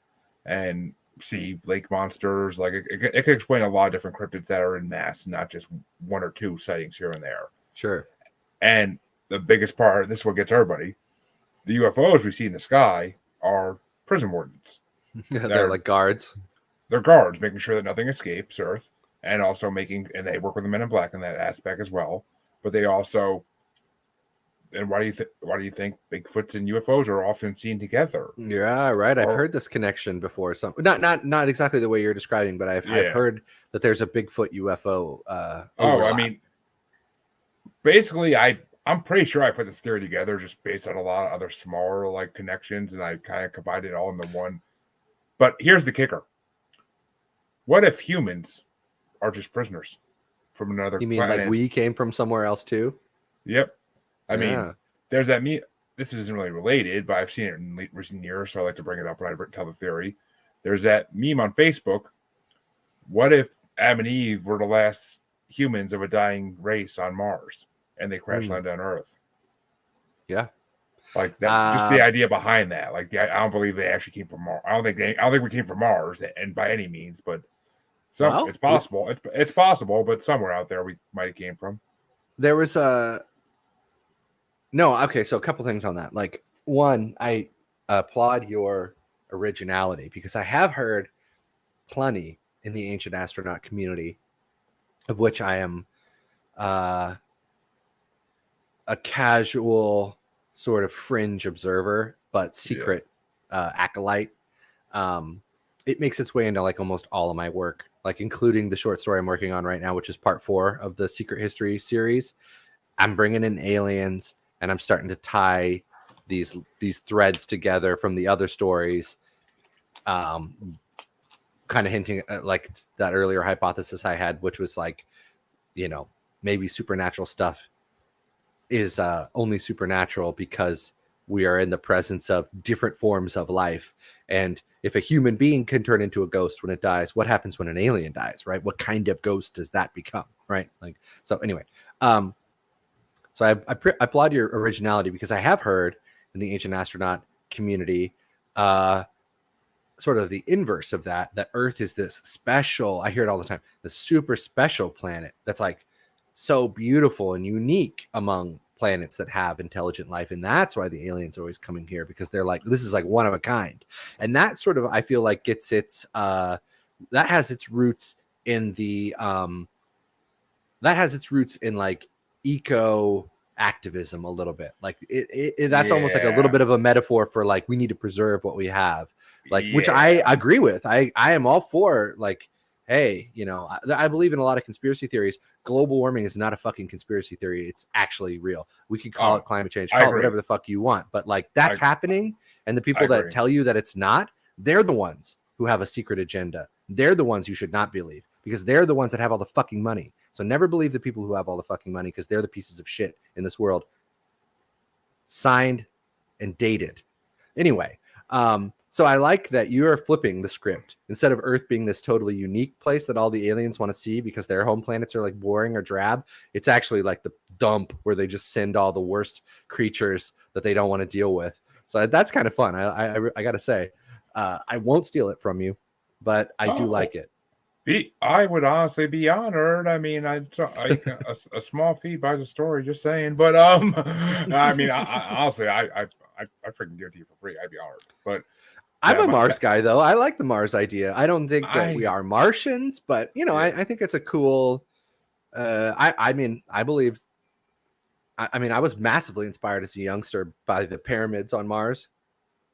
and sea lake monsters. Like it could explain a lot of different cryptids that are in mass, not just one or two sightings here and there. Sure. And the biggest part, this is what gets everybody, the UFOs we see in the sky are prison wardens. They're like guards. They're guards, making sure that nothing escapes Earth, and also and they work with the Men in Black in that aspect as well. But they also, and why do you think Bigfoots and UFOs are often seen together? Yeah, right. I've heard this connection before. Not exactly the way you're describing, but I've heard that there's a Bigfoot UFO. I mean, basically, I'm pretty sure I put this theory together just based on a lot of other smaller like connections, and I kind of combined it all into one. But here's the kicker: what if humans are just prisoners from another planet? You mean like we came from somewhere else too? Yep. I mean, there's that this isn't really related, but I've seen it in recent years, so I like to bring it up when I tell the theory. There's that meme on Facebook. What if Adam and Eve were the last humans of a dying race on Mars, and they crash landed on Earth? Yeah. Like that, just the idea behind that. Like, I don't believe they actually came from Mars. I don't think we came from Mars, and by any means, but it's possible. It's possible, but somewhere out there we might have came from. There was No, okay, so a couple things on that. Like, one, I applaud your originality, because I have heard plenty in the ancient astronaut community, of which I am a casual sort of fringe observer, but secret acolyte. It makes its way into like almost all of my work, like including the short story I'm working on right now, which is part 4 of the Secret History series. I'm bringing in aliens, and I'm starting to tie these threads together from the other stories, kind of hinting at like that earlier hypothesis I had, which was like, maybe supernatural stuff is only supernatural because we are in the presence of different forms of life. And if a human being can turn into a ghost when it dies, what happens when an alien dies, right? What kind of ghost does that become, right? Like, so anyway, so I applaud your originality, because I have heard in the ancient astronaut community, sort of the inverse of that Earth is this special, I hear it all the time, this super special planet that's like so beautiful and unique among planets that have intelligent life. And that's why the aliens are always coming here, because they're like, this is like one of a kind. And that sort of, I feel like, gets its that has its roots in the that has its roots in like eco activism a little bit. Like that's almost like a little bit of a metaphor for like, we need to preserve what we have, like, which I agree with. I am all for, like, hey, you know, I believe in a lot of conspiracy theories. Global warming is not a fucking conspiracy theory. It's actually real. We could call it climate change, call it whatever the fuck you want, but like, that's happening. And the people that tell you that it's not, they're the ones who have a secret agenda. They're the ones you should not believe, because they're the ones that have all the fucking money. So never believe the people who have all the fucking money, because they're the pieces of shit in this world. Signed and dated. Anyway, so I like that you are flipping the script. Instead of Earth being this totally unique place that all the aliens want to see because their home planets are like boring or drab, it's actually like the dump where they just send all the worst creatures that they don't want to deal with. So that's kind of fun. I gotta say, I won't steal it from you, but I do like it. I would honestly be honored. I mean, a small fee buys a story. Just saying, but I mean, honestly, I freaking give it to you for free. I'd be honored. But I'm a Mars guy, though. I like the Mars idea. I don't think that we are Martians, but you know, I think it's a cool. I mean, I believe. I mean, I was massively inspired as a youngster by the pyramids on Mars.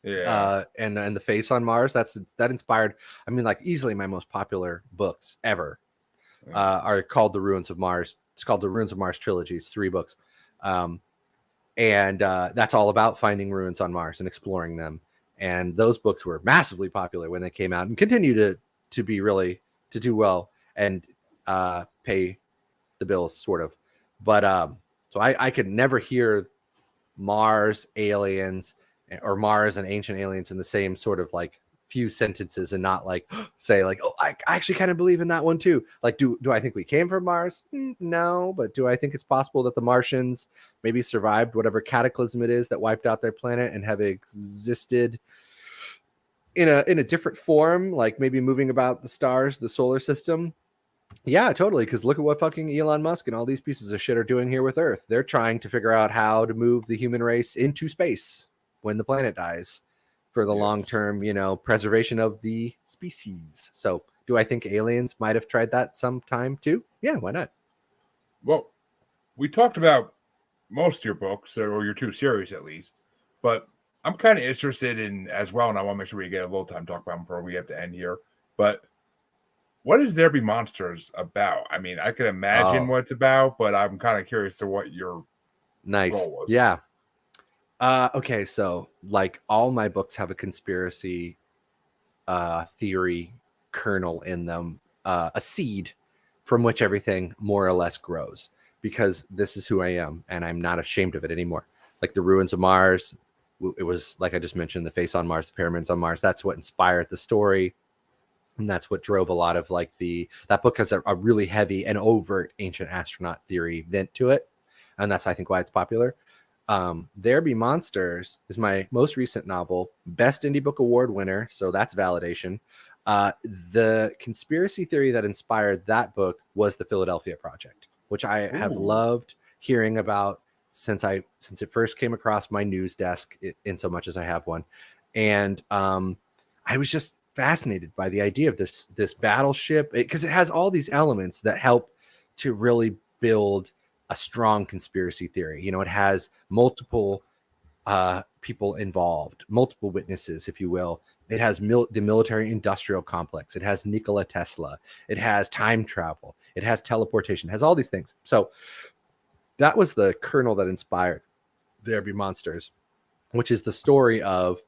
Yeah. And the face on Mars, that inspired, I mean, like, easily my most popular books ever are called The Ruins of Mars. It's called The Ruins of Mars trilogy. It's 3 books. And that's all about finding ruins on Mars and exploring them. And those books were massively popular when they came out, and continue to be really, to do well and pay the bills, sort of. But so I could never hear Mars aliens or Mars and ancient aliens in the same sort of like few sentences, and not like say like, oh, I actually kind of believe in that one too. Like, do I think we came from Mars? No, but do I think it's possible that the Martians maybe survived whatever cataclysm it is that wiped out their planet and have existed in a different form, like maybe moving about the stars, the solar system? Yeah, totally. Because look at what fucking Elon Musk and all these pieces of shit are doing here with Earth. They're trying to figure out how to move the human race into space when the planet dies, for the long-term, you know, preservation of the species. So do I think aliens might have tried that sometime too? Yeah, why not? Well, we talked about most of your books, or your 2 series at least, but I'm kind of interested in as well, and I want to make sure we get a little time to talk about them before we have to end here. But what is There Be Monsters about? I mean, I can imagine what it's about, but I'm kind of curious to what your goal was. Yeah. Okay, so like all my books have a conspiracy theory kernel in them, a seed from which everything more or less grows, because this is who I am, and I'm not ashamed of it anymore. Like The Ruins of Mars, it was, like I just mentioned, the face on Mars, the pyramids on Mars. That's what inspired the story, and that's what drove a lot of like that book has a really heavy and overt ancient astronaut theory bent to it, and that's, I think, why it's popular. There Be Monsters is my most recent novel, Best Indie Book Award winner, so that's validation. The conspiracy theory that inspired that book was the Philadelphia Project, which I have loved hearing about since it first came across my news desk, in so much as I have one. And I was just fascinated by the idea of this battleship, because it has all these elements that help to really build a strong conspiracy theory. You know, it has multiple people involved, multiple witnesses, if you will. It has the military industrial complex. It has Nikola Tesla. It has time travel. It has teleportation. It has all these things. So that was the kernel that inspired There Be Monsters, which is the story of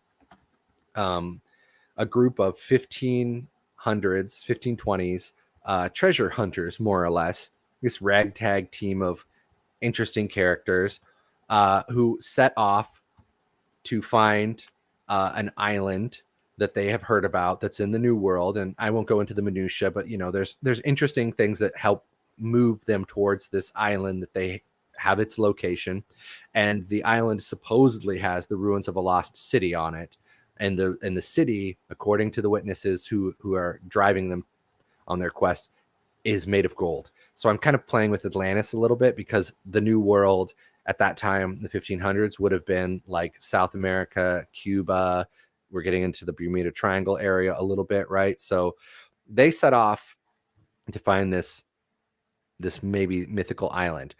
a group of 1500s, 1520s treasure hunters, more or less. This ragtag team of interesting characters who set off to find an island that they have heard about that's in the New World. And I won't go into the minutia, but there's interesting things that help move them towards this island that they have its location. And the island supposedly has the ruins of a lost city on it. And the city, according to the witnesses who are driving them on their quest, is made of gold. So I'm kind of playing with Atlantis a little bit, because the New World at that time, the 1500s, would have been like South America, Cuba. We're getting into the Bermuda Triangle area a little bit, right? So they set off to find this maybe mythical island.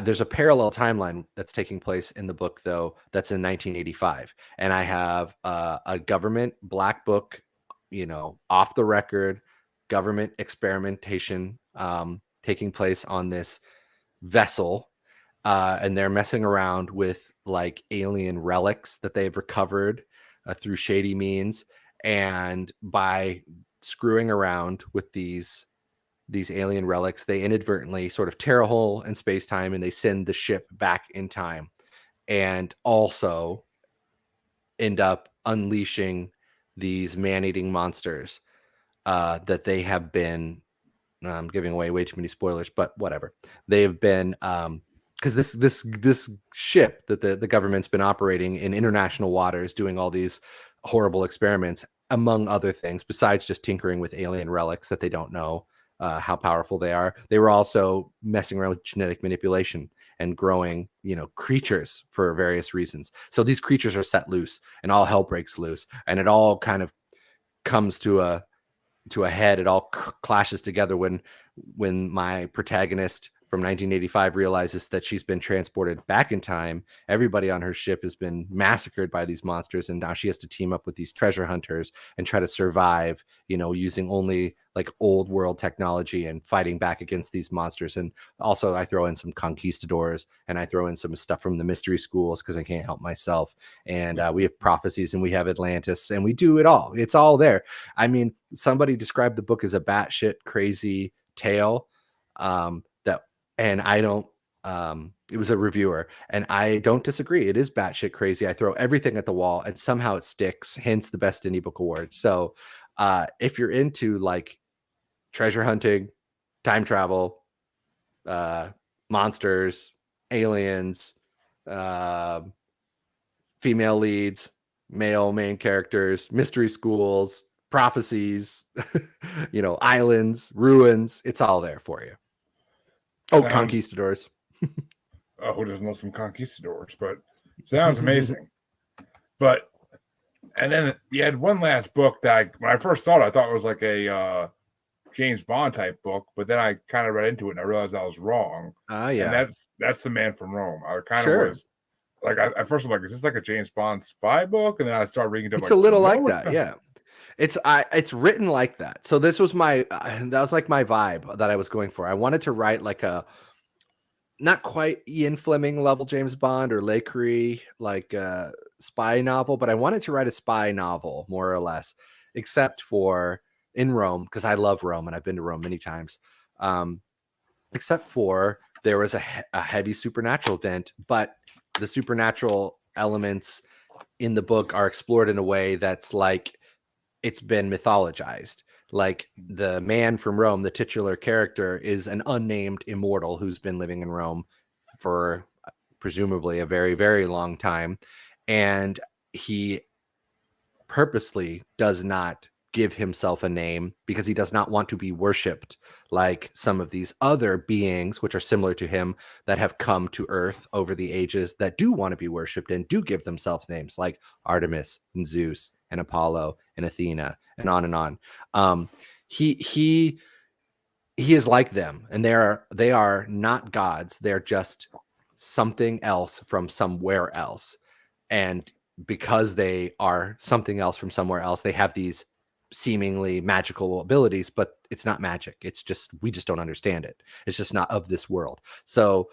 There's a parallel timeline that's taking place in the book, though, that's in 1985. And I have a government black book, off the record government experimentation taking place on this vessel. And they're messing around with like alien relics that they've recovered through shady means. And by screwing around with these alien relics, they inadvertently sort of tear a hole in space-time, and they send the ship back in time, and also end up unleashing these man-eating monsters that they have been, I'm giving away way too many spoilers, but whatever. They have been, because this ship that the government's been operating in international waters, doing all these horrible experiments, among other things, besides just tinkering with alien relics that they don't know how powerful they are. They were also messing around with genetic manipulation and growing, creatures for various reasons. So these creatures are set loose, and all hell breaks loose, and it all kind of comes to a head. It all clashes together when my protagonist from 1985 realizes that she's been transported back in time. Everybody on her ship has been massacred by these monsters, and now she has to team up with these treasure hunters and try to survive, using only like old world technology and fighting back against these monsters. And also I throw in some conquistadors, and I throw in some stuff from the mystery schools because I can't help myself. And we have prophecies, and we have Atlantis, and we do it all. It's all there. I mean, somebody described the book as a batshit crazy tale. And I don't, it was a reviewer, and I don't disagree. It is batshit crazy. I throw everything at the wall, and somehow it sticks, hence the Best Indie Book Award. So if you're into like treasure hunting, time travel, monsters, aliens, female leads, male main characters, mystery schools, prophecies, islands, ruins, it's all there for you. Oh, conquistadors. Oh, who doesn't love some conquistadors? But sounds amazing. And then you had one last book that when I first saw it, I thought it was like a James Bond type book, but then I kind of read into it and I realized I was wrong. Yeah. And that's The Man from Rome. I kind of was like, at first I'm like, is this like a James Bond spy book? And then I started reading it. It's a little like that, yeah. It's written like that. So this was that was like my vibe that I was going for. I wanted to write like a not quite Ian Fleming level James Bond or Le Carré like a spy novel, but I wanted to write a spy novel more or less, except for in Rome, because I love Rome and I've been to Rome many times. Except for there was a heavy supernatural event, but the supernatural elements in the book are explored in a way that's like it's been mythologized. Like the man from Rome, the titular character, is an unnamed immortal who's been living in Rome for presumably a very, very long time. And he purposely does not give himself a name because he does not want to be worshipped like some of these other beings, which are similar to him, that have come to Earth over the ages that do want to be worshipped and do give themselves names like Artemis and Zeus and Apollo and Athena and on and on. He is like them, and they are not gods. They're just something else from somewhere else. And because they are something else from somewhere else, they have these seemingly magical abilities, but it's not magic. It's just, we just don't understand it. It's just not of this world. So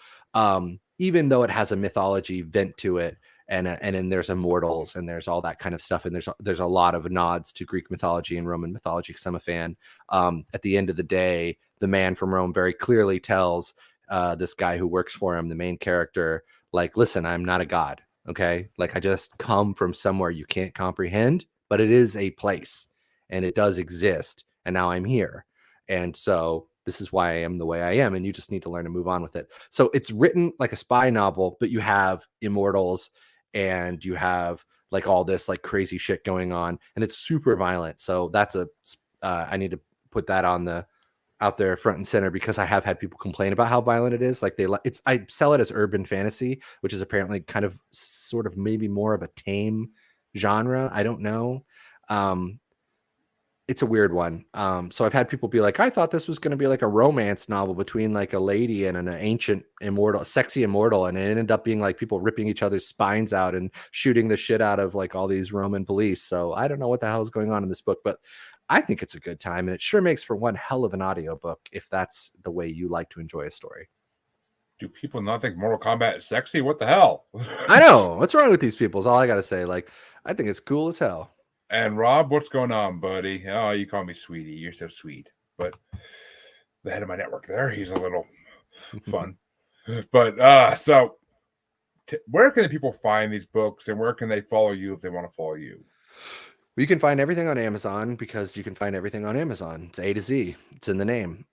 even though it has a mythology bent to it, and then there's immortals and there's all that kind of stuff, and there's a lot of nods to Greek mythology and Roman mythology because I'm a fan. At the end of the day, the man from Rome very clearly tells this guy who works for him, the main character, like, listen, I'm not a god. Okay. Like I just come from somewhere you can't comprehend, but it is a place and it does exist. And now I'm here. And so this is why I am the way I am. And you just need to learn to move on with it. So it's written like a spy novel, but you have immortals and you have like all this like crazy shit going on, and it's super violent. So that's I need to put that on the out there front and center, because I have had people complain about how violent it is. Like I sell it as urban fantasy, which is apparently kind of sort of maybe more of a tame genre. I don't know. It's a weird one. So I've had people be like, I thought this was going to be like a romance novel between like a lady and an ancient immortal, sexy immortal. And it ended up being like people ripping each other's spines out and shooting the shit out of like all these Roman police. So I don't know what the hell is going on in this book, but I think it's a good time, and it sure makes for one hell of an audiobook if that's the way you like to enjoy a story. Do people not think Mortal Kombat is sexy? What the hell? I know. What's wrong with these people is all I got to say. Like, I think it's cool as hell. And Rob, what's going on, buddy? Oh, you call me sweetie. You're so sweet. But the head of my network there, he's a little fun. But so where can the people find these books, and where can they follow you if they want to follow you? You can find everything on Amazon, because you can find everything on Amazon. It's A to Z. It's in the name.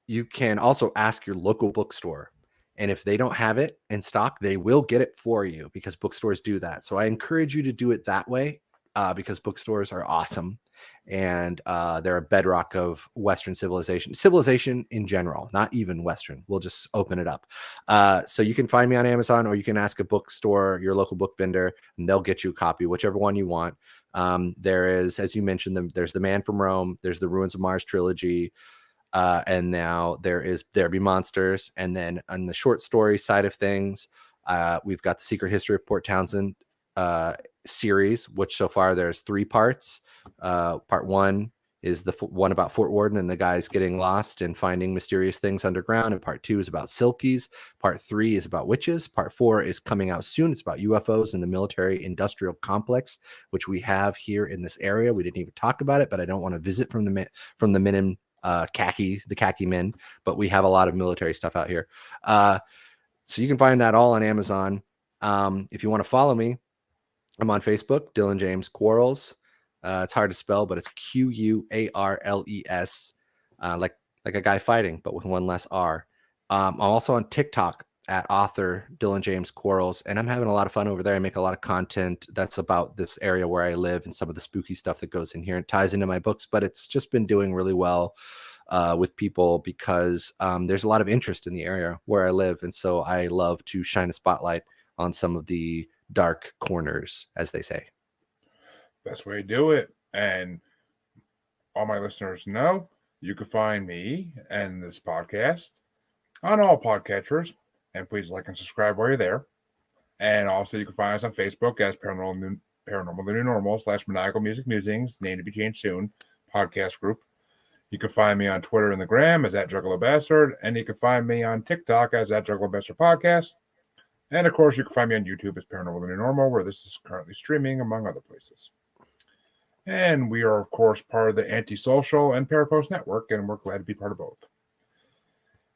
You can also ask your local bookstore. And if they don't have it in stock, they will get it for you, because bookstores do that. So I encourage you to do it that way, because bookstores are awesome. And they're a bedrock of Western civilization in general, not even Western. We'll just open it up. So you can find me on Amazon, or you can ask a bookstore, your local book vendor, and they'll get you a copy, whichever one you want. There is, as you mentioned, there's The Man from Rome, there's the Ruins of Mars trilogy, and now There Be Monsters. And then on the short story side of things, we've got the Secret History of Port Townsend series, which so far there's 3 parts. Part 1 is the one about Fort Worden and the guys getting lost and finding mysterious things underground. And part 2 is about Silkies. Part 3 is about witches. Part 4 is coming out soon. It's about UFOs and the military industrial complex, which we have here in this area. We didn't even talk about it, but I don't want to visit from the men in khaki men, but we have a lot of military stuff out here. So you can find that all on Amazon. If you want to follow me, I'm on Facebook, Dylan James Quarles. It's hard to spell, but it's Quarles, like a guy fighting, but with one less R. I'm also on TikTok at author Dylan James Quarles, and I'm having a lot of fun over there. I make a lot of content that's about this area where I live and some of the spooky stuff that goes in here and ties into my books, but it's just been doing really well with people, because there's a lot of interest in the area where I live. And so I love to shine a spotlight on some of the dark corners, as they say. Best way to do it. And all my listeners know you can find me and this podcast on all podcatchers. And please like and subscribe while you're there. And also you can find us on Facebook as Paranormal the New Normal / Maniacal Music Musings, name to be changed soon, podcast group. You can find me on Twitter and the Gram as @JuggaloBastard. And you can find me on TikTok as @JuggaloBastard Podcast. And of course, you can find me on YouTube as Paranormal the New Normal, where this is currently streaming, among other places. And we are, of course, part of the Antisocial and Parapost Network, and we're glad to be part of both.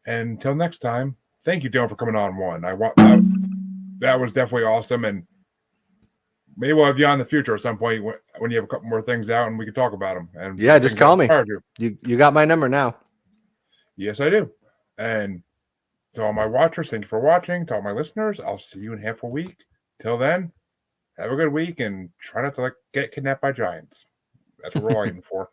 And until next time, thank you, Dylan, for coming on one. That was definitely awesome, and maybe we'll have you on in the future at some point when you have a couple more things out, and we can talk about them. And yeah, just call me. You got my number now. Yes, I do. And to all my watchers, thank you for watching. To all my listeners, I'll see you in half a week. Till then, have a good week, and try not to get kidnapped by giants. That's what we're all aiming for.